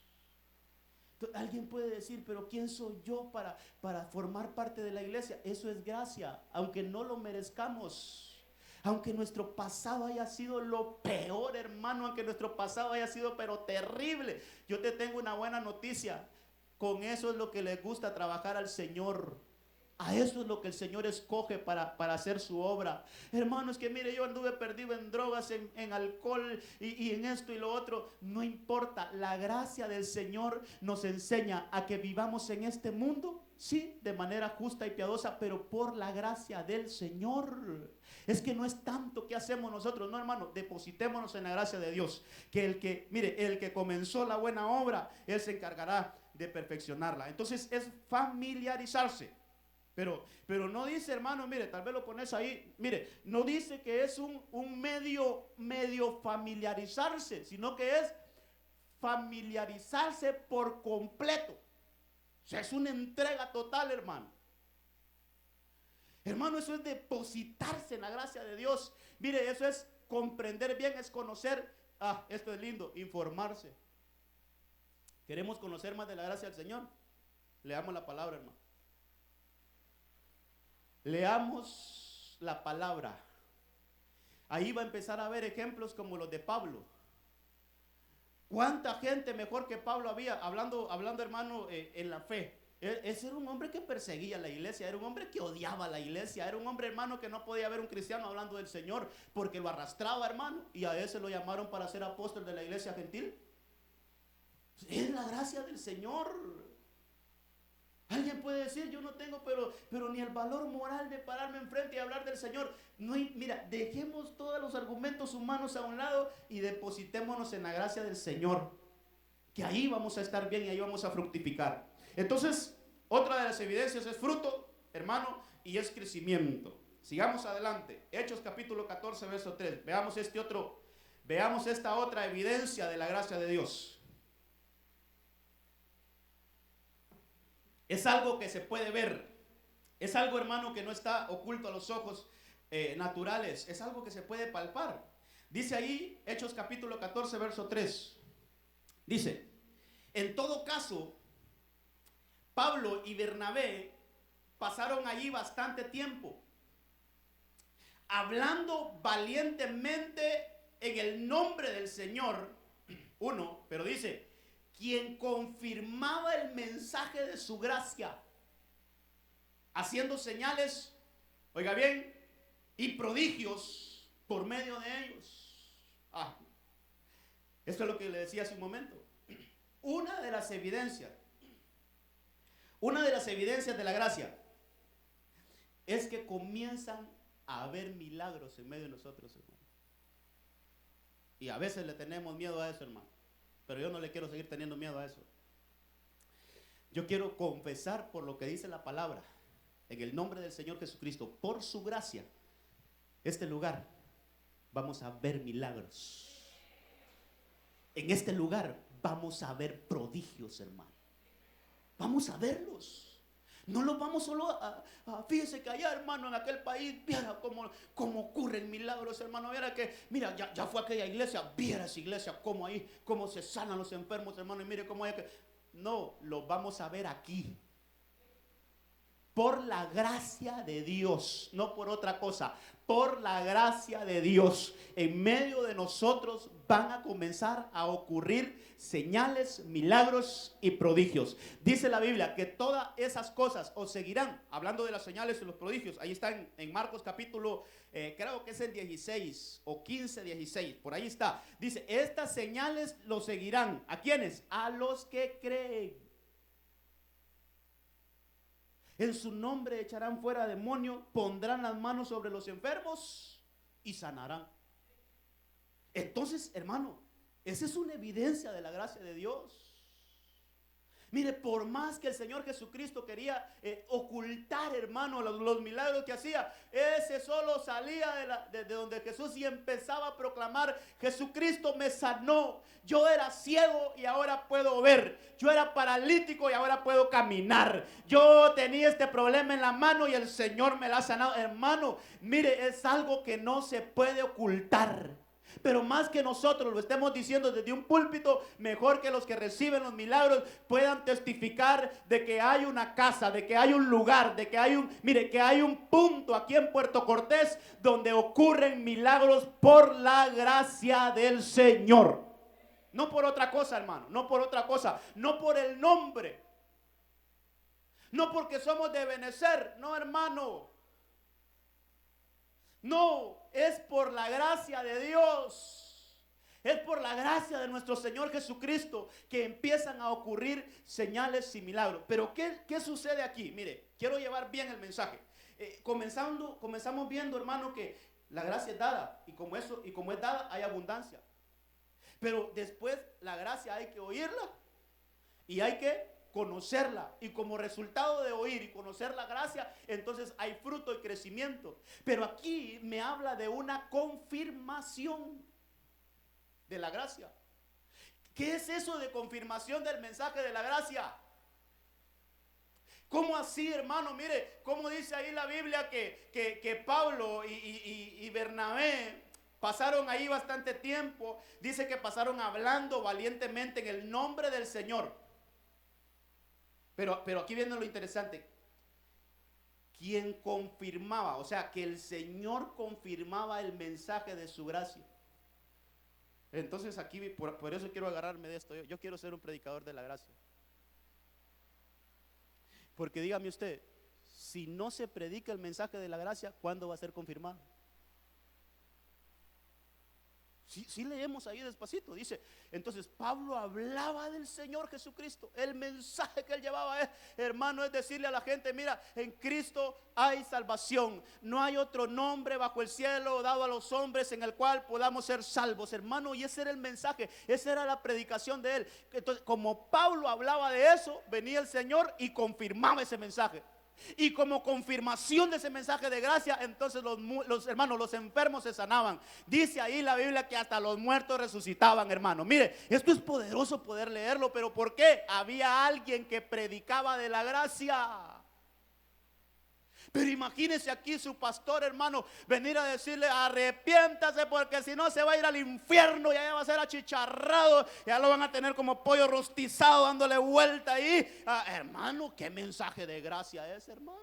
Entonces, alguien puede decir, pero ¿quién soy yo para formar parte de la iglesia? Eso es gracia, aunque no lo merezcamos. Aunque nuestro pasado haya sido lo peor, hermano, aunque nuestro pasado haya sido pero terrible, yo te tengo una buena noticia. Con eso es lo que le gusta trabajar al Señor. A eso es lo que el Señor escoge para hacer su obra. Hermanos, que mire, yo anduve perdido en drogas, en alcohol y en esto y lo otro. No importa, la gracia del Señor nos enseña a que vivamos en este mundo, sí, de manera justa y piadosa, pero por la gracia del Señor. Es que no es tanto que hacemos nosotros, no, hermano, depositémonos en la gracia de Dios. Que el que comenzó la buena obra, Él se encargará de perfeccionarla. Entonces es familiarizarse. Pero no dice, hermano, mire, tal vez lo pones ahí, mire, no dice que es un medio familiarizarse, sino que es familiarizarse por completo. O sea, es una entrega total, hermano. Hermano, eso es depositarse en la gracia de Dios. Mire, eso es comprender bien, es conocer. Esto es lindo, informarse. ¿Queremos conocer más de la gracia del Señor? Leamos la palabra, hermano. Leamos la palabra. Ahí va a empezar a ver ejemplos como los de Pablo. ¿Cuánta gente mejor que Pablo había? Hablando hermano, en la fe. Ese era un hombre que perseguía la iglesia, era un hombre que odiaba la iglesia, era un hombre, hermano, que no podía ver un cristiano hablando del Señor porque lo arrastraba, hermano, y a ese lo llamaron para ser apóstol de la iglesia gentil. Es la gracia del Señor. Alguien puede decir, yo no tengo pero ni el valor moral de pararme enfrente y hablar del Señor. No, mira, dejemos todos los argumentos humanos a un lado y depositémonos en la gracia del Señor, que ahí vamos a estar bien y ahí vamos a fructificar. Entonces, otra de las evidencias es fruto, hermano, y es crecimiento. Sigamos adelante. Hechos capítulo 14, verso 3. Veamos esta otra evidencia de la gracia de Dios. Es algo que se puede ver. Es algo, hermano, que no está oculto a los ojos naturales. Es algo que se puede palpar. Dice ahí, Hechos capítulo 14, verso 3. Dice, en todo caso, Pablo y Bernabé pasaron allí bastante tiempo, hablando valientemente en el nombre del Señor. Pero dice, quien confirmaba el mensaje de su gracia, haciendo señales, oiga bien, y prodigios por medio de ellos. Esto es lo que le decía hace un momento. Una de las evidencias de la gracia es que comienzan a haber milagros en medio de nosotros, hermano. Y a veces le tenemos miedo a eso, hermano. Pero yo no le quiero seguir teniendo miedo a eso. Yo quiero confesar por lo que dice la palabra, en el nombre del Señor Jesucristo, por su gracia, este lugar vamos a ver milagros. En este lugar vamos a ver prodigios, hermano. Vamos a verlos. No los vamos solo fíjese que allá, hermano, en aquel país, viera cómo ocurren milagros, hermano. Viera que, mira, ya fue aquella iglesia, viera esa iglesia, cómo se sanan los enfermos, hermano. Y mire cómo hay que. No, los vamos a ver aquí. Por la gracia de Dios, no por otra cosa. Por la gracia de Dios, en medio de nosotros van a comenzar a ocurrir señales, milagros y prodigios. Dice la Biblia que todas esas cosas os seguirán. Hablando de las señales y los prodigios, ahí está en Marcos capítulo, creo que es el 16 o 15, 16, por ahí está. Dice, estas señales los seguirán. ¿A quiénes? A los que creen. En su nombre echarán fuera demonios, pondrán las manos sobre los enfermos y sanarán. Entonces, hermano, esa es una evidencia de la gracia de Dios. Mire, por más que el Señor Jesucristo quería ocultar, hermano, los milagros que hacía, ese solo salía de donde Jesús y empezaba a proclamar: Jesucristo me sanó. Yo era ciego y ahora puedo ver. Yo era paralítico y ahora puedo caminar. Yo tenía este problema en la mano y el Señor me la ha sanado. Hermano, mire, es algo que no se puede ocultar. Pero más que nosotros lo estemos diciendo desde un púlpito, mejor que los que reciben los milagros puedan testificar de que hay una casa, de que hay un lugar, de que hay que hay un punto aquí en Puerto Cortés donde ocurren milagros por la gracia del Señor. No por otra cosa, hermano, no por otra cosa, no por el nombre, no porque somos de Benecer, no, hermano. No, es por la gracia de Dios. Es por la gracia de nuestro Señor Jesucristo que empiezan a ocurrir señales y milagros. Pero ¿qué sucede aquí? Mire, quiero llevar bien el mensaje. Comenzamos viendo, hermano, que la gracia es dada. Y como es dada, hay abundancia. Pero después la gracia hay que oírla y hay que conocerla, y como resultado de oír y conocer la gracia, entonces hay fruto y crecimiento. Pero aquí me habla de una confirmación de la gracia. ¿Qué es eso de confirmación del mensaje de la gracia? ¿Cómo así, hermano? Mire, cómo dice ahí la Biblia que Pablo y Bernabé pasaron ahí bastante tiempo. Dice que pasaron hablando valientemente en el nombre del Señor. Pero aquí viene lo interesante. Quien confirmaba, o sea, que el Señor confirmaba el mensaje de su gracia. Entonces aquí, por eso quiero agarrarme de esto. Yo quiero ser un predicador de la gracia. Porque dígame usted, si no se predica el mensaje de la gracia, ¿cuándo va a ser confirmado? Sí leemos ahí despacito, dice, entonces Pablo hablaba del Señor Jesucristo. El mensaje que él llevaba, hermano, es decirle a la gente: mira, en Cristo hay salvación. No hay otro nombre bajo el cielo dado a los hombres en el cual podamos ser salvos, hermano. Y ese era el mensaje, esa era la predicación de él. Entonces, como Pablo hablaba de eso, venía el Señor y confirmaba ese mensaje. Y como confirmación de ese mensaje de gracia, entonces los hermanos, los enfermos se sanaban. Dice ahí la Biblia que hasta los muertos resucitaban, hermano. Mire, esto es poderoso poder leerlo, pero ¿por qué? Había alguien que predicaba de la gracia. Pero imagínese aquí su pastor, hermano, venir a decirle: arrepiéntase, porque si no se va a ir al infierno y allá va a ser achicharrado, ya lo van a tener como pollo rostizado dándole vuelta ahí. Hermano, qué mensaje de gracia es, hermano.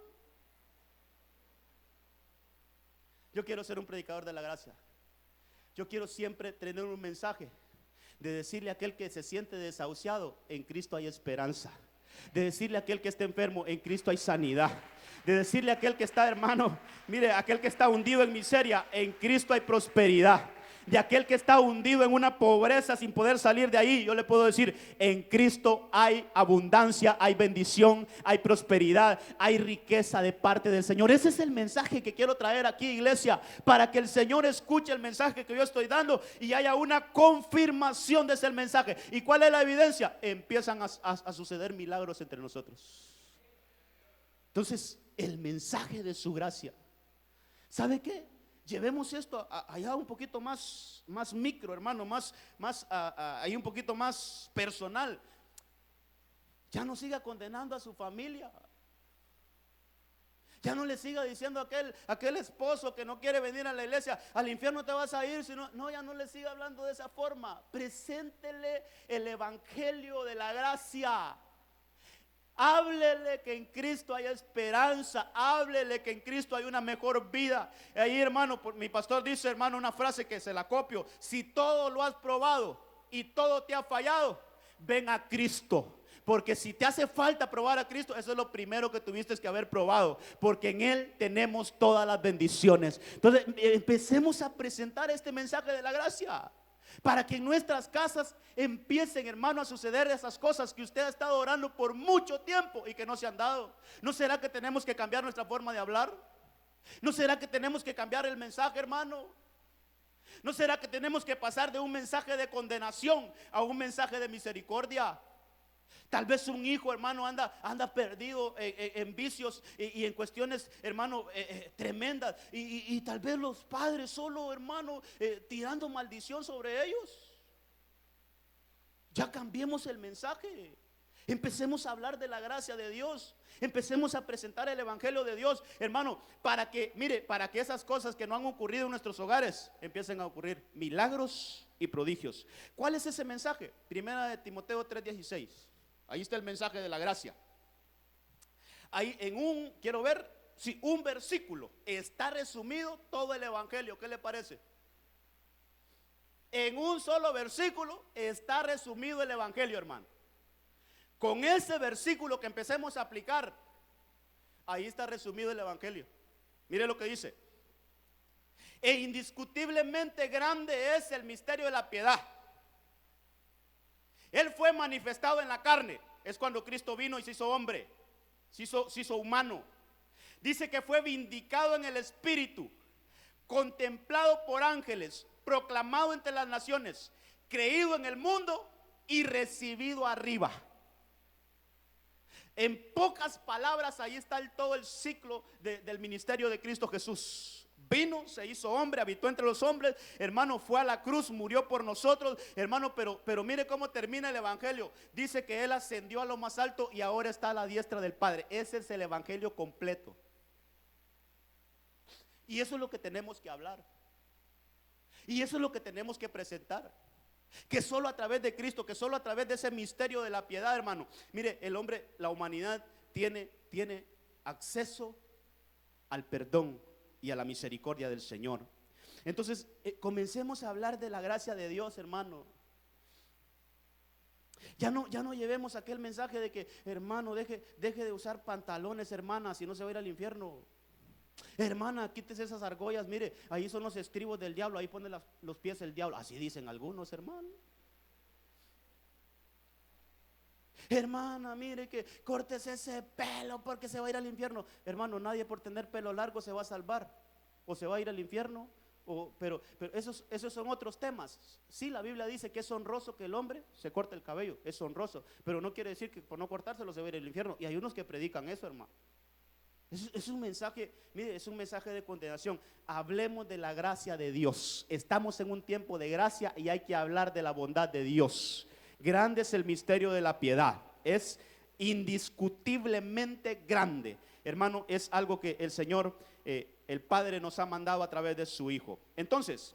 Yo quiero ser un predicador de la gracia. Yo quiero siempre tener un mensaje de decirle a aquel que se siente desahuciado: en Cristo hay esperanza. De decirle a aquel que está enfermo: en Cristo hay sanidad. De decirle a aquel que está, hermano, mire, aquel que está hundido en miseria: en Cristo hay prosperidad. De aquel que está hundido en una pobreza sin poder salir de ahí, yo le puedo decir: en Cristo hay abundancia, hay bendición, hay prosperidad, hay riqueza de parte del Señor. Ese es el mensaje que quiero traer aquí, iglesia, para que el Señor escuche el mensaje que yo estoy dando y haya una confirmación de ese mensaje. ¿Y cuál es la evidencia? Empiezan a suceder milagros entre nosotros. Entonces, el mensaje de su gracia, ¿sabe qué? Llevemos esto allá un poquito más micro, hermano, ahí un poquito más personal. Ya no siga condenando a su familia. Ya no le siga diciendo a aquel esposo que no quiere venir a la iglesia: al infierno te vas a ir. No, ya no le siga hablando de esa forma. Preséntele el evangelio de la gracia. Háblele que en Cristo hay esperanza. Háblele que en Cristo hay una mejor vida. Ahí, hermano, mi pastor dice, hermano, una frase que se la copio: si todo lo has probado y todo te ha fallado, ven a Cristo. Porque si te hace falta probar a Cristo, eso es lo primero que tuviste que haber probado, porque en Él tenemos todas las bendiciones. Entonces empecemos a presentar este mensaje de la gracia, para que en nuestras casas empiecen, hermano, a suceder esas cosas que usted ha estado orando por mucho tiempo y que no se han dado. ¿No será que tenemos que cambiar nuestra forma de hablar? ¿No será que tenemos que cambiar el mensaje, hermano? ¿No será que tenemos que pasar de un mensaje de condenación a un mensaje de misericordia? Tal vez un hijo, hermano, anda perdido en vicios y en cuestiones, hermano, tremendas. Y tal vez los padres solo, hermano, tirando maldición sobre ellos. Ya cambiemos el mensaje. Empecemos a hablar de la gracia de Dios. Empecemos a presentar el evangelio de Dios, hermano, para que, mire, para que esas cosas que no han ocurrido en nuestros hogares empiecen a ocurrir, milagros y prodigios. ¿Cuál es ese mensaje? Primera de Timoteo 3:16. Ahí está el mensaje de la gracia. Ahí quiero ver si un versículo está resumido todo el evangelio. ¿Qué le parece? En un solo versículo está resumido el evangelio, hermano. Con ese versículo que empecemos a aplicar, ahí está resumido el evangelio. Mire lo que dice: e indiscutiblemente grande es el misterio de la piedad. Él fue manifestado en la carne. Es cuando Cristo vino y se hizo hombre, se hizo humano. Dice que fue vindicado en el Espíritu, contemplado por ángeles, proclamado entre las naciones, creído en el mundo y recibido arriba. En pocas palabras, ahí está todo el ciclo del ministerio de Cristo Jesús. Vino, se hizo hombre, habitó entre los hombres, hermano, fue a la cruz, murió por nosotros, hermano, pero mire cómo termina el evangelio. Dice que Él ascendió a lo más alto y ahora está a la diestra del Padre. Ese es el evangelio completo. Y eso es lo que tenemos que hablar. Y eso es lo que tenemos que presentar. Que solo a través de Cristo, que solo a través de ese misterio de la piedad, hermano. Mire, el hombre, la humanidad tiene acceso al perdón y a la misericordia del Señor. Entonces, comencemos a hablar de la gracia de Dios, hermano. Ya no llevemos aquel mensaje de que, hermano, deje de usar pantalones, hermana, si no se va a ir al infierno. Hermana, quítese esas argollas, mire, ahí son los estribos del diablo, ahí pone los pies del diablo. Así dicen algunos, hermano. Hermana, mire que córtese ese pelo porque se va a ir al infierno. Hermano, nadie por tener pelo largo se va a salvar o se va a ir al infierno. Pero esos son otros temas. Sí, la Biblia dice que es honroso que el hombre se corte el cabello, es honroso, pero no quiere decir que por no cortárselo se va a ir al infierno. Y hay unos que predican eso, hermano. Es un mensaje, mire, es un mensaje de condenación. Hablemos de la gracia de Dios. Estamos en un tiempo de gracia y hay que hablar de la bondad de Dios. Grande es el misterio de la piedad. Es indiscutiblemente grande. Hermano, es algo que el Señor, el Padre nos ha mandado a través de su Hijo. Entonces,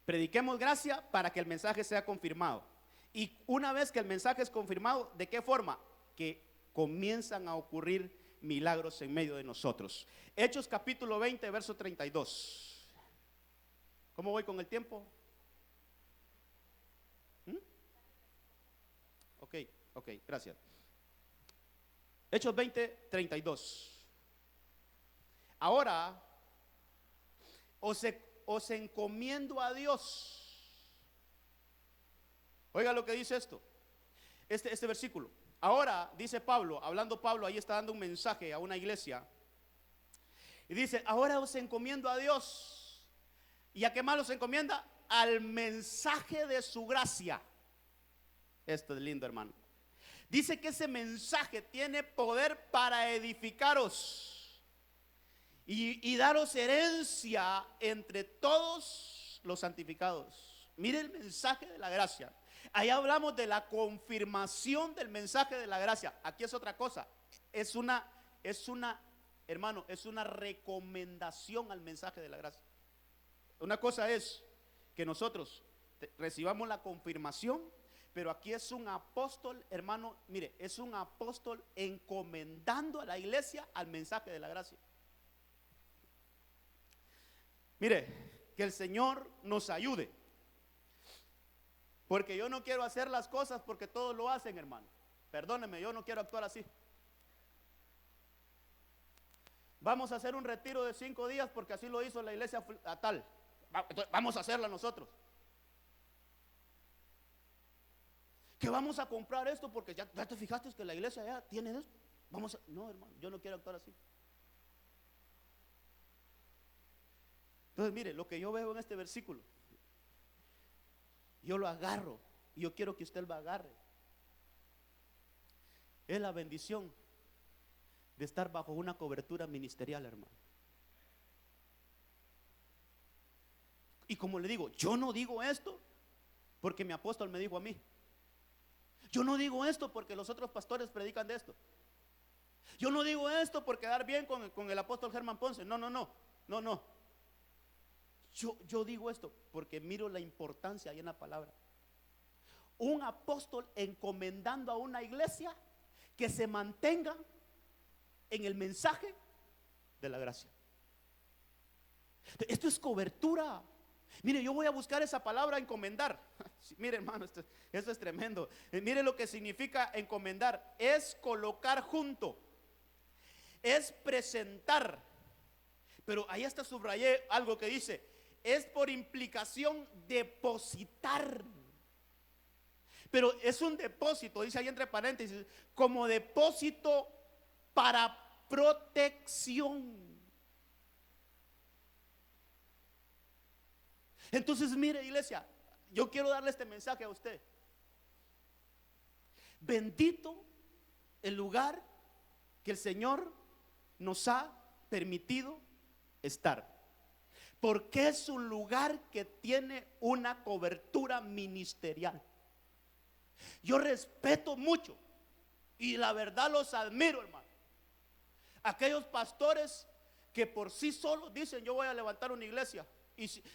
prediquemos gracia para que el mensaje sea confirmado. Y una vez que el mensaje es confirmado, ¿de qué forma? Que comienzan a ocurrir milagros en medio de nosotros. Hechos capítulo 20, verso 32. ¿Cómo voy con el tiempo? Ok, gracias. Hechos 20, 32. Ahora os encomiendo a Dios. Oiga lo que dice esto, este versículo. Ahora, dice Pablo, hablando Pablo, ahí está dando un mensaje a una iglesia. Y dice, ahora os encomiendo a Dios. ¿Y a qué más os encomienda? Al mensaje de su gracia. Esto es lindo, hermano. Dice que ese mensaje tiene poder para edificaros y daros herencia entre todos los santificados. Mire el mensaje de la gracia. Ahí hablamos de la confirmación del mensaje de la gracia. Aquí es otra cosa. Hermano, es una recomendación al mensaje de la gracia. Una cosa es que nosotros recibamos la confirmación, pero aquí es un apóstol, hermano, mire, es un apóstol encomendando a la iglesia al mensaje de la gracia. Mire, que el Señor nos ayude, porque yo no quiero hacer las cosas porque todos lo hacen, hermano. Perdóneme, yo no quiero actuar así. Vamos a hacer un retiro de 5 días porque así lo hizo la iglesia tal. Vamos a hacerla nosotros. Que vamos a comprar esto porque ya te fijaste que la iglesia ya tiene esto. No, hermano, yo no quiero actuar así. Entonces, mire, lo que yo veo en este versículo, yo lo agarro y yo quiero que usted lo agarre. Es la bendición de estar bajo una cobertura ministerial, hermano. Y como le digo, yo no digo esto porque mi apóstol me dijo a mí. Yo no digo esto porque los otros pastores predican de esto. Yo no digo esto por quedar bien con el apóstol Germán Ponce. No. Yo digo esto porque miro la importancia ahí en la palabra. Un apóstol encomendando a una iglesia que se mantenga en el mensaje de la gracia. Esto es cobertura. Mire, yo voy a buscar esa palabra encomendar. Mire, hermano, esto es tremendo. Mire lo que significa encomendar. Es colocar junto, es presentar. Pero ahí hasta subrayé algo que dice: es por implicación depositar. Pero es un depósito, dice ahí entre paréntesis, como depósito para protección. Entonces, mire, iglesia, yo quiero darle este mensaje a usted. Bendito el lugar que el Señor nos ha permitido estar, porque es un lugar que tiene una cobertura ministerial. Yo respeto mucho y la verdad los admiro, hermano, aquellos pastores que por sí solos dicen: yo voy a levantar una iglesia.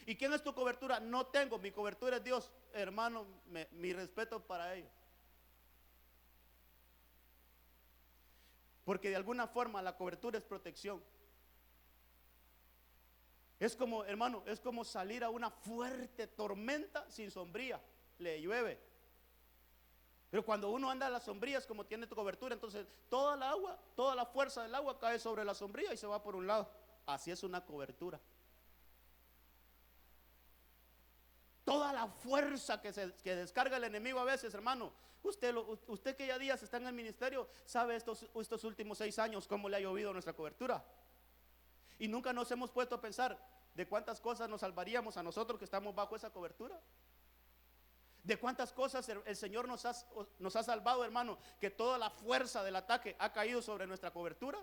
¿Y quién es tu cobertura? No tengo, mi cobertura es Dios. Hermano, mi respeto para ellos, porque de alguna forma la cobertura es protección. Es como, hermano, es como salir a una fuerte tormenta sin sombría. Le llueve, pero cuando uno anda a las sombrías, como tiene tu cobertura, entonces toda la agua, toda la fuerza del agua cae sobre la sombría y se va por un lado. Así es una cobertura. Toda la fuerza que descarga el enemigo a veces, hermano. Usted que ya días está en el ministerio, sabe estos últimos 6 años cómo le ha llovido nuestra cobertura. Y nunca nos hemos puesto a pensar de cuántas cosas nos salvaríamos a nosotros que estamos bajo esa cobertura. De cuántas cosas el Señor nos ha salvado, hermano, que toda la fuerza del ataque ha caído sobre nuestra cobertura.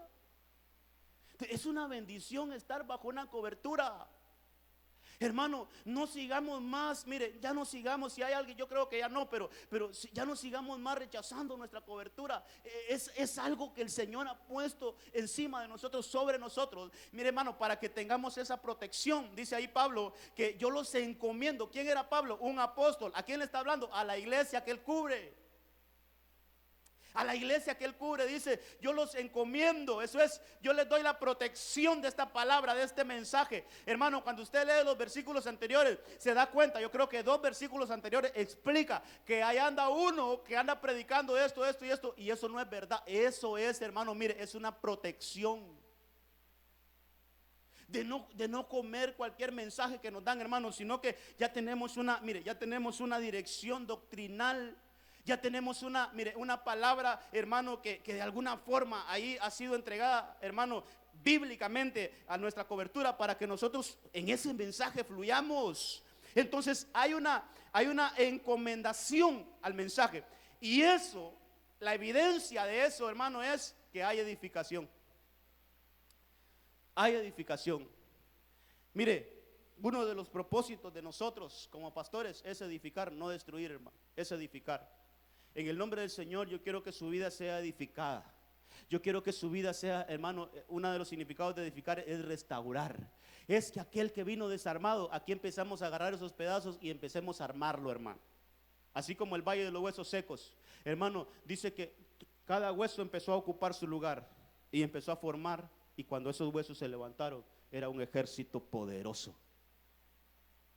Es una bendición estar bajo una cobertura. Hermano, no sigamos más, mire, ya no sigamos, si hay alguien, yo creo que ya no, pero ya no sigamos más rechazando nuestra cobertura. Es algo que el Señor ha puesto encima de nosotros, sobre nosotros. Mire, hermano, para que tengamos esa protección, dice ahí Pablo, que yo los encomiendo. ¿Quién era Pablo? Un apóstol. ¿A quién le está hablando? A la iglesia que él cubre. A la iglesia que él cubre, dice: yo los encomiendo. Eso es, yo les doy la protección de esta palabra, de este mensaje. Hermano, cuando usted lee los versículos anteriores, se da cuenta, yo creo que 2 versículos anteriores explica que ahí anda uno que anda predicando esto y esto, y eso no es verdad. Eso es, hermano, mire, es una protección de no comer cualquier mensaje que nos dan, hermano, sino que ya tenemos una dirección doctrinal. Ya tenemos una palabra, hermano, que de alguna forma ahí ha sido entregada, hermano, bíblicamente a nuestra cobertura, para que nosotros en ese mensaje fluyamos. Entonces hay una encomendación al mensaje. Y eso, la evidencia de eso, hermano, es que hay edificación. Hay edificación. Mire, uno de los propósitos de nosotros como pastores es edificar, no destruir, hermano, es edificar. En el nombre del Señor, yo quiero que su vida sea edificada. Yo quiero que su vida sea, hermano, uno de los significados de edificar es restaurar. Es que aquel que vino desarmado, aquí empezamos a agarrar esos pedazos y empecemos a armarlo, hermano. así como el valle de los huesos secos. Hermano, dice que cada hueso empezó a ocupar su lugar y empezó a formar, y cuando esos huesos se levantaron, era un ejército poderoso.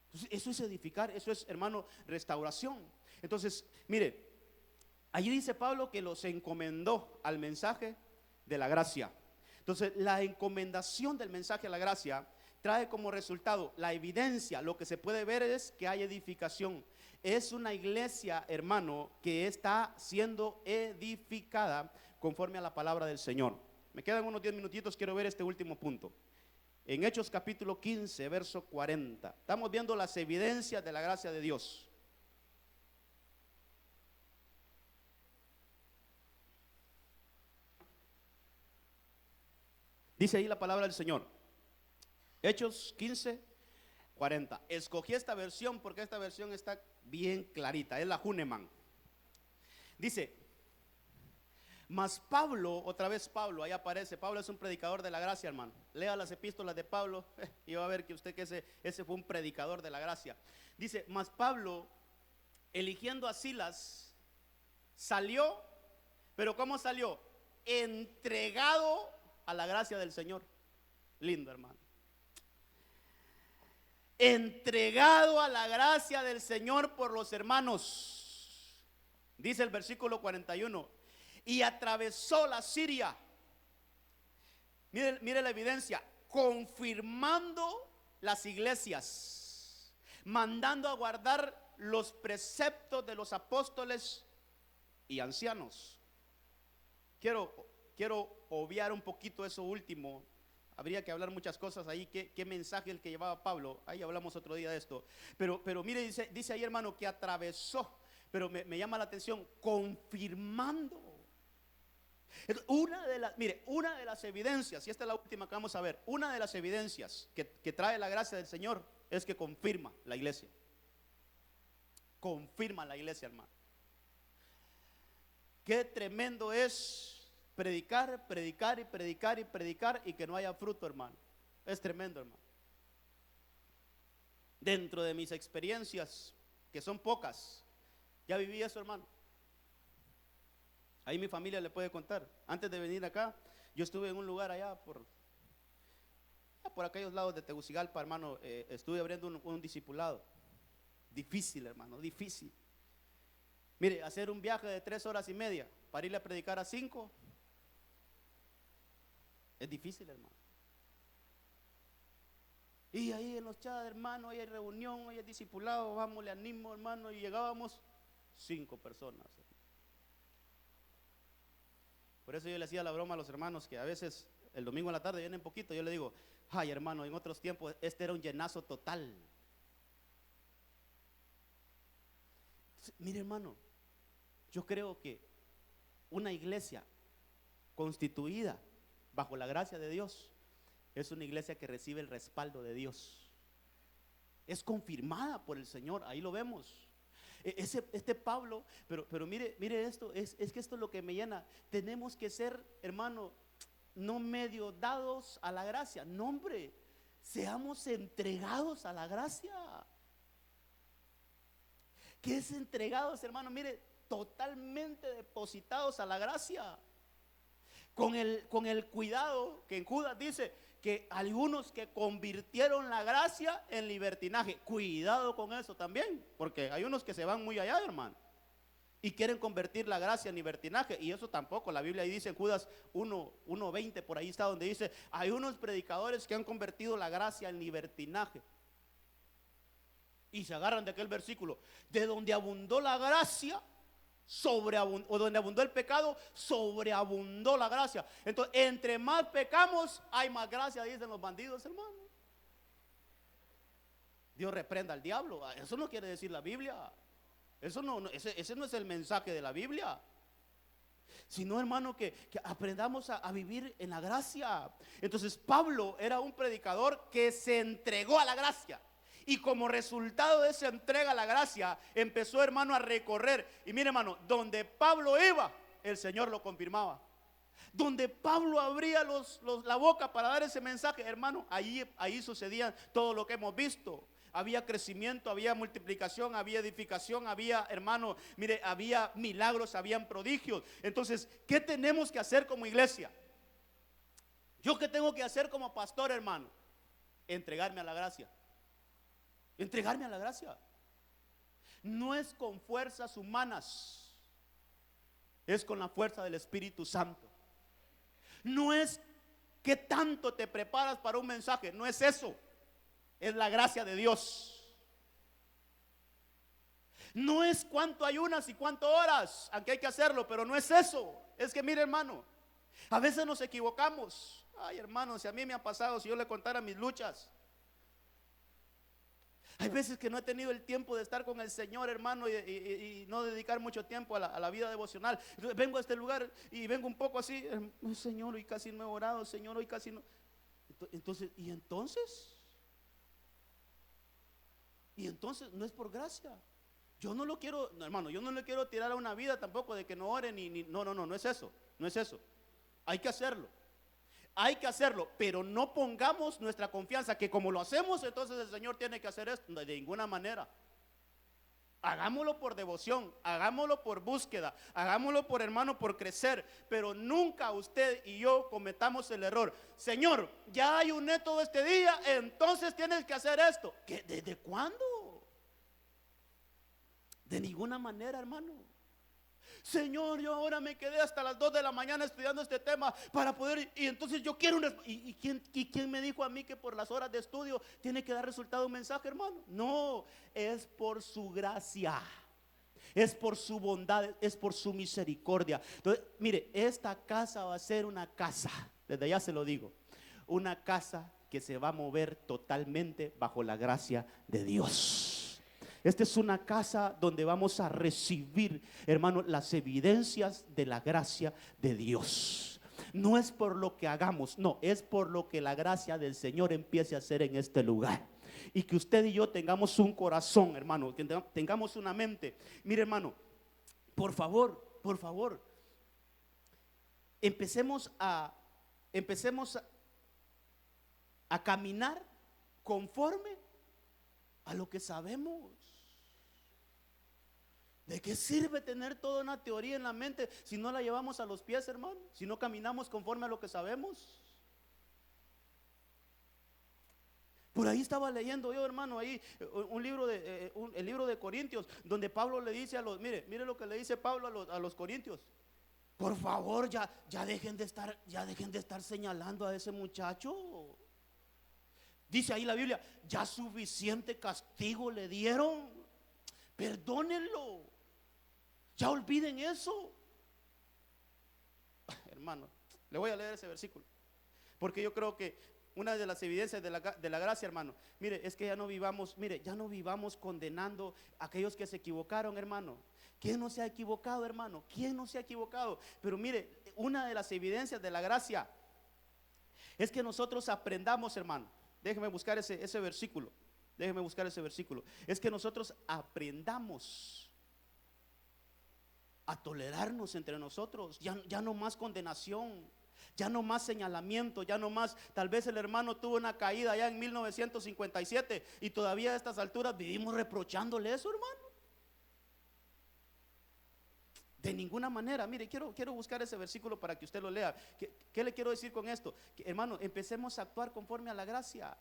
Entonces, eso es edificar, eso es, hermano, restauración. Entonces, mire, allí dice Pablo que los encomendó al mensaje de la gracia. Entonces, la encomendación del mensaje a la gracia trae como resultado la evidencia. Lo que se puede ver es que hay edificación. Es una iglesia, hermano, que está siendo edificada conforme a la palabra del Señor. Me quedan unos 10 minutitos, quiero ver este último punto. En Hechos capítulo 15, verso 40. Estamos viendo las evidencias de la gracia de Dios. Dice ahí la palabra del Señor. Hechos 15, 40. Escogí esta versión porque esta versión está bien clarita. Es la Huneman. Dice: mas Pablo, otra vez Pablo, ahí aparece. Pablo es un predicador de la gracia, hermano. Lea las epístolas de Pablo y va a ver que usted que ese fue un predicador de la gracia. Dice: mas Pablo, eligiendo a Silas, salió, pero ¿cómo salió? Entregado a la gracia del Señor. Lindo, hermano. Entregado a la gracia del Señor por los hermanos. Dice el versículo 41. Y atravesó la Siria. Mire la evidencia. Confirmando las iglesias, mandando a guardar los preceptos de los apóstoles y ancianos. Quiero obviar un poquito eso último. Habría que hablar muchas cosas ahí. ¿Qué mensaje el que llevaba Pablo? Ahí hablamos otro día de esto. Pero mire, dice ahí, hermano, que atravesó. Pero me llama la atención, confirmando. Una de las evidencias, y esta es la última que vamos a ver, una de las evidencias que trae la gracia del Señor es que confirma la iglesia. Confirma la iglesia, hermano. Qué tremendo es predicar, predicar y predicar y predicar y que no haya fruto, hermano. Es tremendo, hermano. Dentro de mis experiencias, que son pocas, ya viví eso, hermano. Ahí mi familia le puede contar. Antes de venir acá, yo estuve en un lugar allá por aquellos lados de Tegucigalpa, hermano. Estuve abriendo un discipulado. Difícil, hermano, difícil. Mire, hacer un viaje de 3 horas y media para irle a predicar a 5 es difícil, hermano. Y ahí en los chats, hermano, ahí hay reunión, ahí hay discipulado, vamos, le animo, hermano, y llegábamos 5 personas. Por eso yo le hacía la broma a los hermanos que a veces el domingo en la tarde vienen poquito. Yo le digo: ay, hermano, en otros tiempos este era un llenazo total. Mire, hermano, yo creo que una iglesia constituida bajo la gracia de Dios es una iglesia que recibe el respaldo de Dios. Es confirmada por el Señor, ahí lo vemos. Este Pablo, pero mire esto, es que esto es lo que me llena. Tenemos que ser, hermano, no medio dados a la gracia. No, hombre, seamos entregados a la gracia. ¿Qué es entregados, hermano? Mire, totalmente depositados a la gracia. Con el cuidado que en Judas dice que algunos que convirtieron la gracia en libertinaje. Cuidado con eso también, porque hay unos que se van muy allá, hermano, y quieren convertir la gracia en libertinaje. Y eso tampoco, la Biblia ahí dice en Judas 1:20, por ahí está donde dice: hay unos predicadores que han convertido la gracia en libertinaje. Y se agarran de aquel versículo: de donde abundó la gracia, o donde abundó el pecado, sobreabundó la gracia. Entonces, entre más pecamos, hay más gracia, dicen los bandidos, hermano. Dios reprenda al diablo. Eso no quiere decir la Biblia. Ese no es el mensaje de la Biblia. Sino, hermano, que aprendamos a vivir en la gracia. Entonces, Pablo era un predicador que se entregó a la gracia. Y como resultado de esa entrega a la gracia, empezó, hermano, a recorrer. Y mire, hermano, donde Pablo iba, el Señor lo confirmaba. Donde Pablo abría la boca para dar ese mensaje, hermano, ahí sucedía todo lo que hemos visto. había crecimiento, había multiplicación, había edificación, había, hermano, mire, había milagros, habían prodigios. Entonces, ¿qué tenemos que hacer como iglesia? ¿Yo qué tengo que hacer como pastor, hermano? Entregarme a la gracia. Entregarme a la gracia. No es con fuerzas humanas, es con la fuerza del Espíritu Santo. No es que tanto te preparas para un mensaje, no es eso. Es la gracia de Dios. No es cuánto ayunas y cuánto oras, aunque hay que hacerlo, pero no es eso. Es que mire, hermano, a veces nos equivocamos. Ay, hermano, si a mí me ha pasado, si yo le contara mis luchas. Hay veces que no he tenido el tiempo de estar con el Señor, hermano, y no dedicar mucho tiempo a la vida devocional. Entonces, vengo a este lugar y vengo un poco así, Señor, hoy casi no he orado, Señor, hoy casi no. Entonces, ¿y entonces? Y entonces no es por gracia. Yo no lo quiero, no, hermano, yo no le quiero tirar a una vida tampoco de que no ore no es eso, no es eso. Hay que hacerlo. Hay que hacerlo, pero no pongamos nuestra confianza que como lo hacemos, entonces el Señor tiene que hacer esto. De ninguna manera. Hagámoslo por devoción, hagámoslo por búsqueda, hagámoslo por, hermano, por crecer, pero nunca usted y yo cometamos el error. Señor, ya ayuné todo este día, entonces tienes que hacer esto. ¿Qué? ¿Desde cuándo? De ninguna manera, hermano. Señor, yo ahora me quedé hasta las 2 de la mañana estudiando este tema para poder, y entonces yo quiero ¿quién me dijo a mí que por las horas de estudio tiene que dar resultado un mensaje, hermano? No, es por su gracia, es por su bondad, es por su misericordia. Entonces, mire, esta casa va a ser una casa, desde ya se lo digo, una casa que se va a mover totalmente bajo la gracia de Dios. Esta es una casa donde vamos a recibir, hermano, las evidencias de la gracia de Dios. No es por lo que hagamos, no, es por lo que la gracia del Señor empiece a hacer en este lugar. Y que usted y yo tengamos un corazón, hermano, que tengamos una mente. Mire, hermano, por favor, empecemos a caminar conforme a lo que sabemos. ¿De qué sirve tener toda una teoría en la mente si no la llevamos a los pies, hermano? Si no caminamos conforme a lo que sabemos. Por ahí estaba leyendo yo, hermano, ahí un libro el libro de Corintios, donde Pablo le dice a los, mire lo que le dice Pablo a los corintios. Por favor, ya dejen de estar señalando a ese muchacho. Dice ahí la Biblia, ya suficiente castigo le dieron. Perdónenlo. Ya olviden eso. Hermano, le voy a leer ese versículo, porque yo creo que una de las evidencias de la gracia, hermano, mire, es que ya no vivamos condenando a aquellos que se equivocaron, hermano. ¿Quién no se ha equivocado, hermano? ¿Quién no se ha equivocado? Pero mire, una de las evidencias de la gracia es que nosotros aprendamos, hermano. Déjeme buscar ese versículo. Es que nosotros aprendamos a tolerarnos entre nosotros. Ya no más condenación, ya no más señalamiento, ya no más. Tal vez el hermano tuvo una caída ya en 1957 y todavía a estas alturas vivimos reprochándole eso, hermano. De ninguna manera. Mire, quiero buscar ese versículo para que usted lo lea. ¿Qué le quiero decir con esto? Que, hermano, empecemos a actuar conforme a la gracia.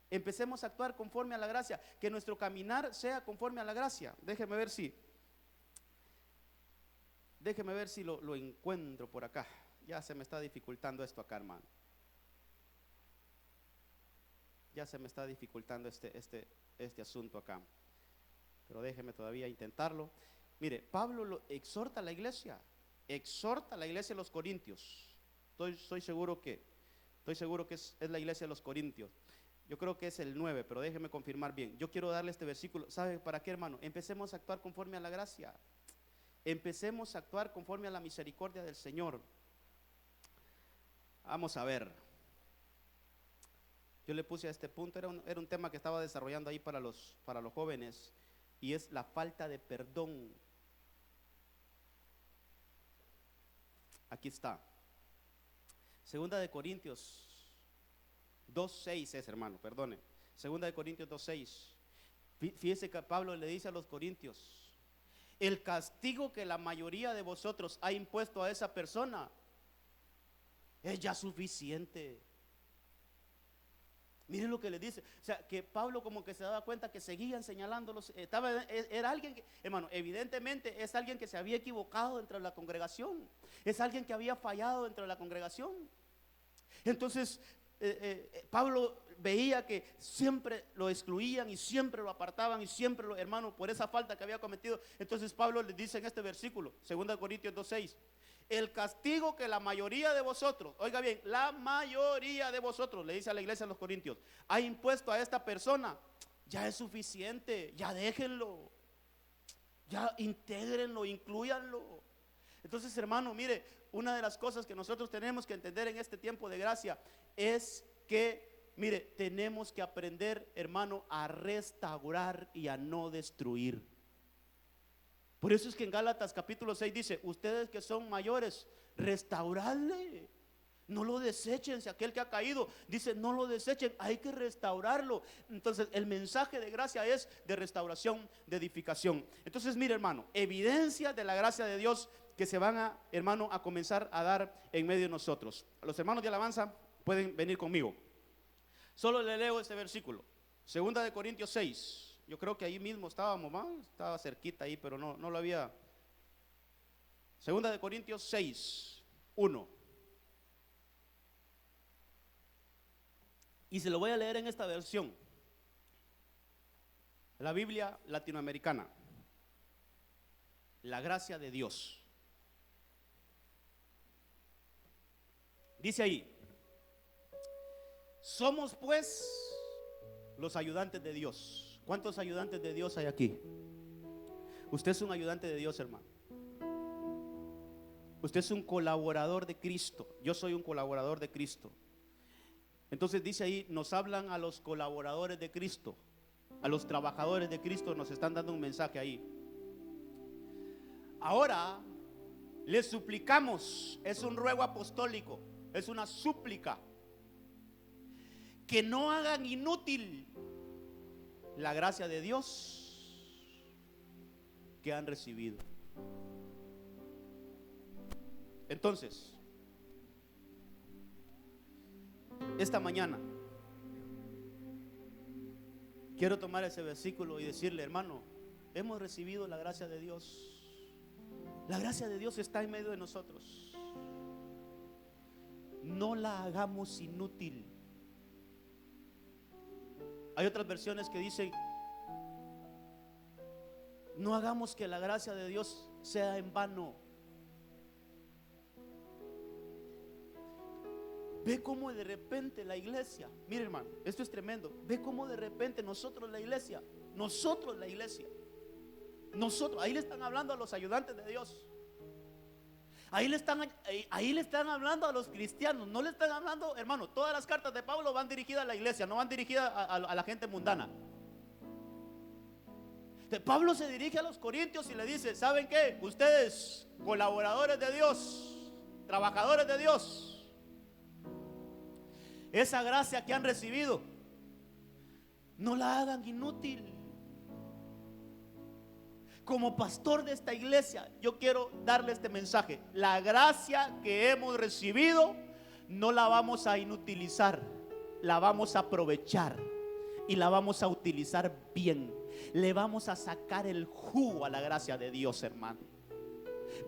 Empecemos a actuar conforme a la gracia. Que nuestro caminar sea conforme a la gracia. Déjeme ver si lo encuentro por acá. Ya se me está dificultando esto acá, hermano. Ya se me está dificultando este asunto acá. Pero déjeme todavía intentarlo. Mire, Pablo exhorta a la iglesia de los Corintios. Estoy seguro que es la iglesia de los Corintios. Yo creo que es el 9, pero déjeme confirmar bien. Yo quiero darle este versículo. ¿Sabe para qué, hermano? Empecemos a actuar conforme a la gracia. Empecemos a actuar conforme a la misericordia del Señor. Vamos a ver. Yo le puse a este punto, era un tema que estaba desarrollando ahí para los jóvenes, y es la falta de perdón. Aquí está. Segunda de Corintios 2:6 es, hermano, perdone. Segunda de Corintios 2:6. Fíjese que Pablo le dice a los corintios: el castigo que la mayoría de vosotros ha impuesto a esa persona es ya suficiente. Miren lo que le dice. O sea, que Pablo como que se daba cuenta que seguían señalándolos. Era alguien que, hermano, evidentemente es alguien que se había equivocado dentro de la congregación. Es alguien que había fallado dentro de la congregación. Entonces, Pablo veía que siempre lo excluían y siempre lo apartaban y siempre lo, hermano, por esa falta que había cometido. Entonces Pablo le dice en este versículo, 2 Corintios 2:6, el castigo que la mayoría de vosotros, oiga bien, la mayoría de vosotros, le dice a la iglesia de los corintios, ha impuesto a esta persona, ya es suficiente, ya déjenlo, ya intégrenlo, incluyanlo. Entonces, hermano, mire, una de las cosas que nosotros tenemos que entender en este tiempo de gracia es que, mire, tenemos que aprender, hermano, a restaurar y a no destruir. Por eso es que en Gálatas capítulo 6 dice: ustedes que son mayores, restauradle, no lo desechen. Si aquel que ha caído, dice, no lo desechen, hay que restaurarlo. Entonces el mensaje de gracia es de restauración, de edificación. Entonces mire, hermano, evidencias de la gracia de Dios que se van a, hermano, a comenzar a dar en medio de nosotros. Los hermanos de alabanza pueden venir conmigo. Solo le leo este versículo, 2 de Corintios 6. Yo creo que ahí mismo estábamos, ¿no? Estaba cerquita ahí, pero no lo había. 2 de Corintios 6, 1. Y se lo voy a leer en esta versión, la Biblia latinoamericana. La gracia de Dios. Dice ahí: somos pues los ayudantes de Dios. ¿Cuántos ayudantes de Dios hay aquí? Usted es un ayudante de Dios, hermano. Usted es un colaborador de Cristo. Yo soy un colaborador de Cristo. Entonces dice ahí, nos hablan a los colaboradores de Cristo, a los trabajadores de Cristo, nos están dando un mensaje ahí. Ahora les suplicamos, es un ruego apostólico, es una súplica, que no hagan inútil la gracia de Dios que han recibido. Entonces, esta mañana quiero tomar ese versículo y decirle: hermano, hemos recibido la gracia de Dios. La gracia de Dios está en medio de nosotros. No la hagamos inútil. Hay otras versiones que dicen: no hagamos que la gracia de Dios sea en vano. Ve cómo de repente la iglesia, mire, hermano, esto es tremendo. Ve cómo de repente nosotros la iglesia, ahí le están hablando a los ayudantes de Dios. Ahí le están hablando a los cristianos. No le están hablando, hermano, todas las cartas de Pablo van dirigidas a la iglesia, no van dirigidas a la gente mundana. Pablo se dirige a los corintios y le dice: ¿saben qué? Ustedes, colaboradores de Dios, trabajadores de Dios, esa gracia que han recibido, no la hagan inútil. Como pastor de esta iglesia, yo quiero darle este mensaje: la gracia que hemos recibido no la vamos a inutilizar, la vamos a aprovechar y la vamos a utilizar bien. Le vamos a sacar el jugo a la gracia de Dios, hermano.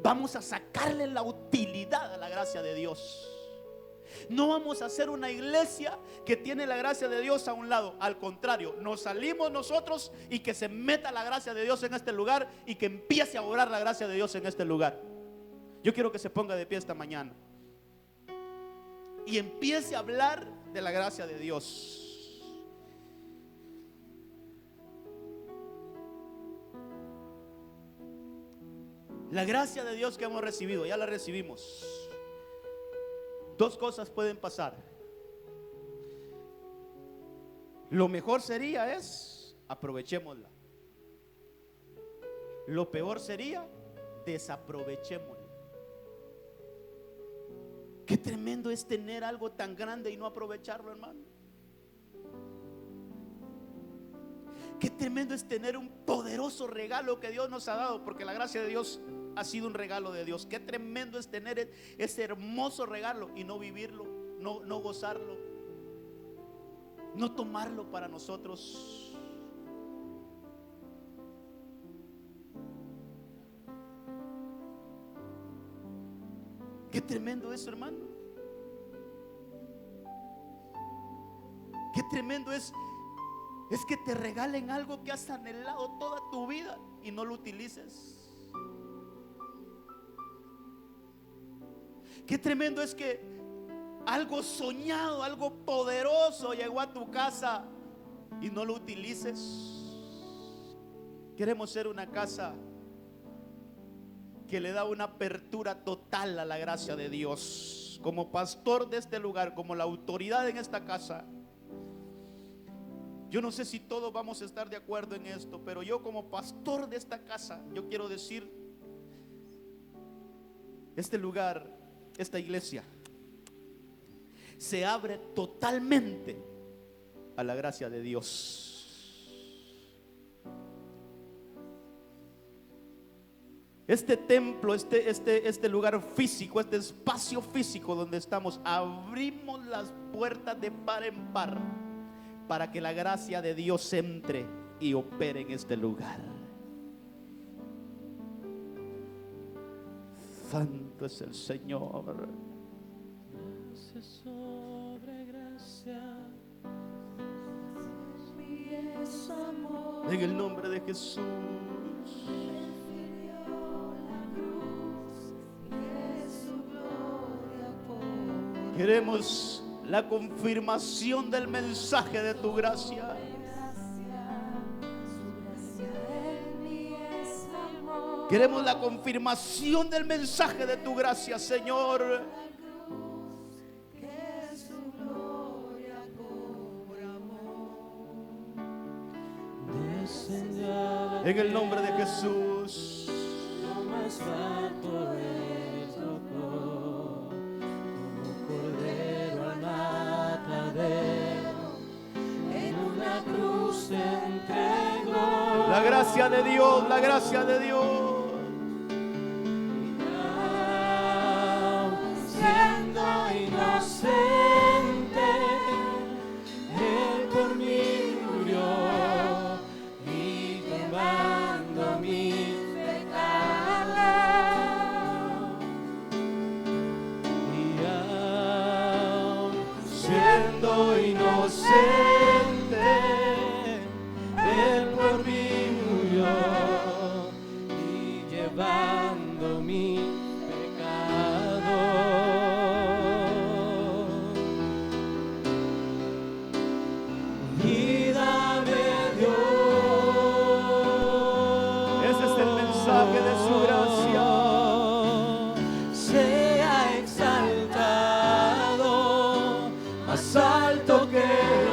Vamos a sacarle la utilidad a la gracia de Dios. No vamos a hacer una iglesia que tiene la gracia de Dios a un lado. Al contrario, nos salimos nosotros y que se meta la gracia de Dios en este lugar y que empiece a orar la gracia de Dios en este lugar. Yo quiero que se ponga de pie esta mañana y empiece a hablar de la gracia de Dios. La gracia de Dios que hemos recibido, ya la recibimos. Dos cosas pueden pasar. Lo mejor sería aprovechémosla. Lo peor sería desaprovechémosla. Qué tremendo es tener algo tan grande y no aprovecharlo, hermano. Qué tremendo es tener un poderoso regalo que Dios nos ha dado, porque la gracia de Dios ha sido un regalo de Dios. Qué tremendo es tener ese hermoso regalo y no vivirlo, no gozarlo, no tomarlo para nosotros. Qué tremendo eso, hermano. Qué tremendo es que te regalen algo que has anhelado toda tu vida y no lo utilices. Qué tremendo es que algo soñado, algo poderoso llegó a tu casa y no lo utilices. Queremos ser una casa que le da una apertura total a la gracia de Dios. Como pastor de este lugar, como la autoridad en esta casa, yo no sé si todos vamos a estar de acuerdo en esto, pero yo como pastor de esta casa, yo quiero decir, este lugar, esta iglesia, se abre totalmente a la gracia de Dios. Este templo, este lugar físico, este espacio físico donde estamos, abrimos las puertas de par en par para que la gracia de Dios entre y opere en este lugar. Santo es el Señor. Gracia sobre gracia, En el nombre de Jesús. Queremos la confirmación del mensaje de tu gracia. Queremos la confirmación del mensaje de tu gracia, Señor. En el nombre de Jesús. lo más alto Él tocó, como cordero al matadero, en una cruz se entregó. La gracia de Dios, la gracia de Dios. Siendo inocente, Él por mí murió y llevando mis pecados. Y aún siendo inocente, Él por mí murió y llevando mis de su gracia. Sea exaltado, más alto que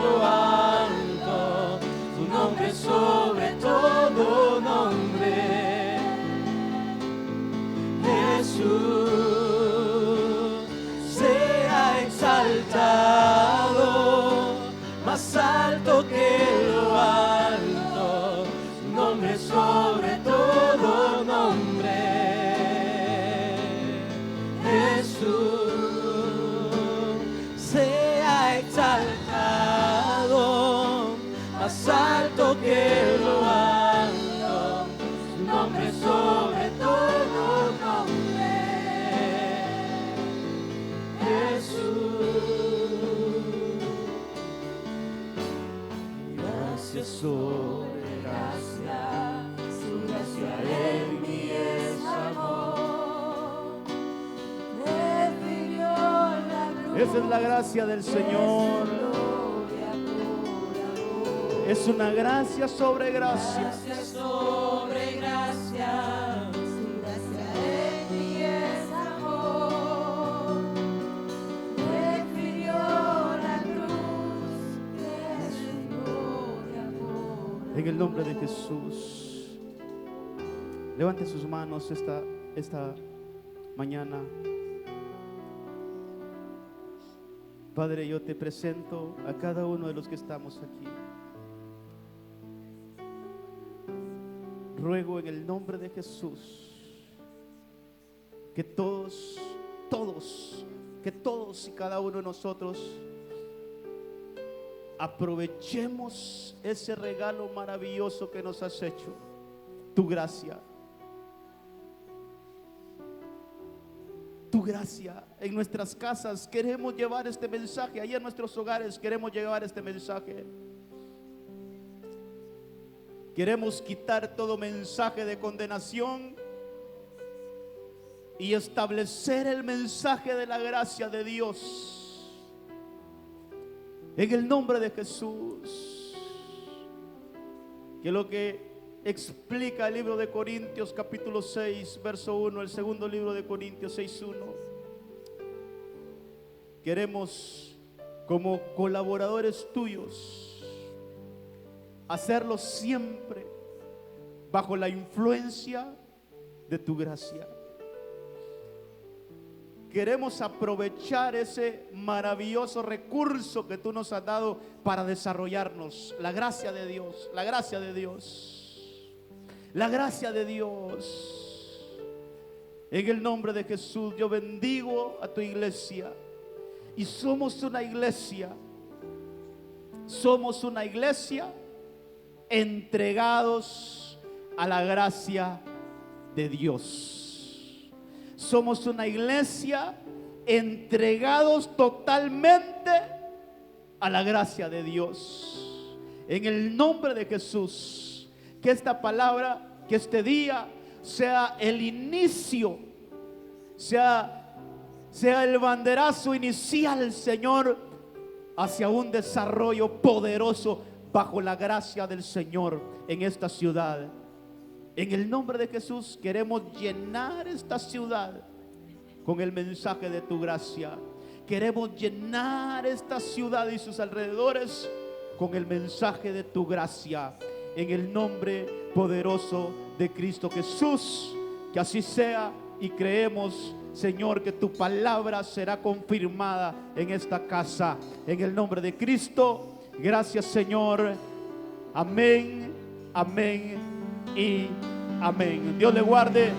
lo alto, tu nombre sobre todo nombre, Jesús. Sea exaltado, más alto que lo alto, tu nombre sobre todo nombre, Jesús. Sea exaltado, más alto que lo alto, su nombre sobre todo nombre, Jesús. Gracias sobre gracia, su gracia en mí es amor. Prefirió la cruz. Esa es la gracia del Señor. Es una gracia sobre gracia. Gracia sobre gracia, su gracia en mí es amor. Prefirió la cruz que su gloria por. En el nombre de Jesús. Levante sus manos esta mañana. Padre, yo te presento a cada uno de los que estamos aquí. ruego en el nombre de Jesús que todos y cada uno de nosotros aprovechemos ese regalo maravilloso que nos has hecho, tu gracia. Tu gracia en nuestras casas. Queremos llevar este mensaje. Allá en nuestros hogares queremos llevar este mensaje. Queremos quitar todo mensaje de condenación y establecer el mensaje de la gracia de Dios. En el nombre de Jesús. Que lo que explica el libro de Corintios capítulo 6 verso 1, el segundo libro de Corintios 6:1. Queremos como colaboradores tuyos hacerlo siempre bajo la influencia de tu gracia. Queremos aprovechar ese maravilloso recurso que tú nos has dado para desarrollarnos. La gracia de Dios, la gracia de Dios. La gracia de Dios. En el nombre de Jesús yo bendigo a tu iglesia. Y somos una iglesia entregados a la gracia de Dios. Somos una iglesia entregados totalmente a la gracia de Dios. En el nombre de Jesús. Que esta palabra, que este día sea el inicio, sea el banderazo inicial, Señor, hacia un desarrollo poderoso bajo la gracia del Señor en esta ciudad. En el nombre de Jesús queremos llenar esta ciudad con el mensaje de tu gracia. Queremos llenar esta ciudad y sus alrededores con el mensaje de tu gracia. En el nombre poderoso de Cristo Jesús, que así sea, y creemos, Señor, que tu palabra será confirmada en esta casa. En el nombre de Cristo, gracias, Señor. Amén, amén y amén. Dios le guarde.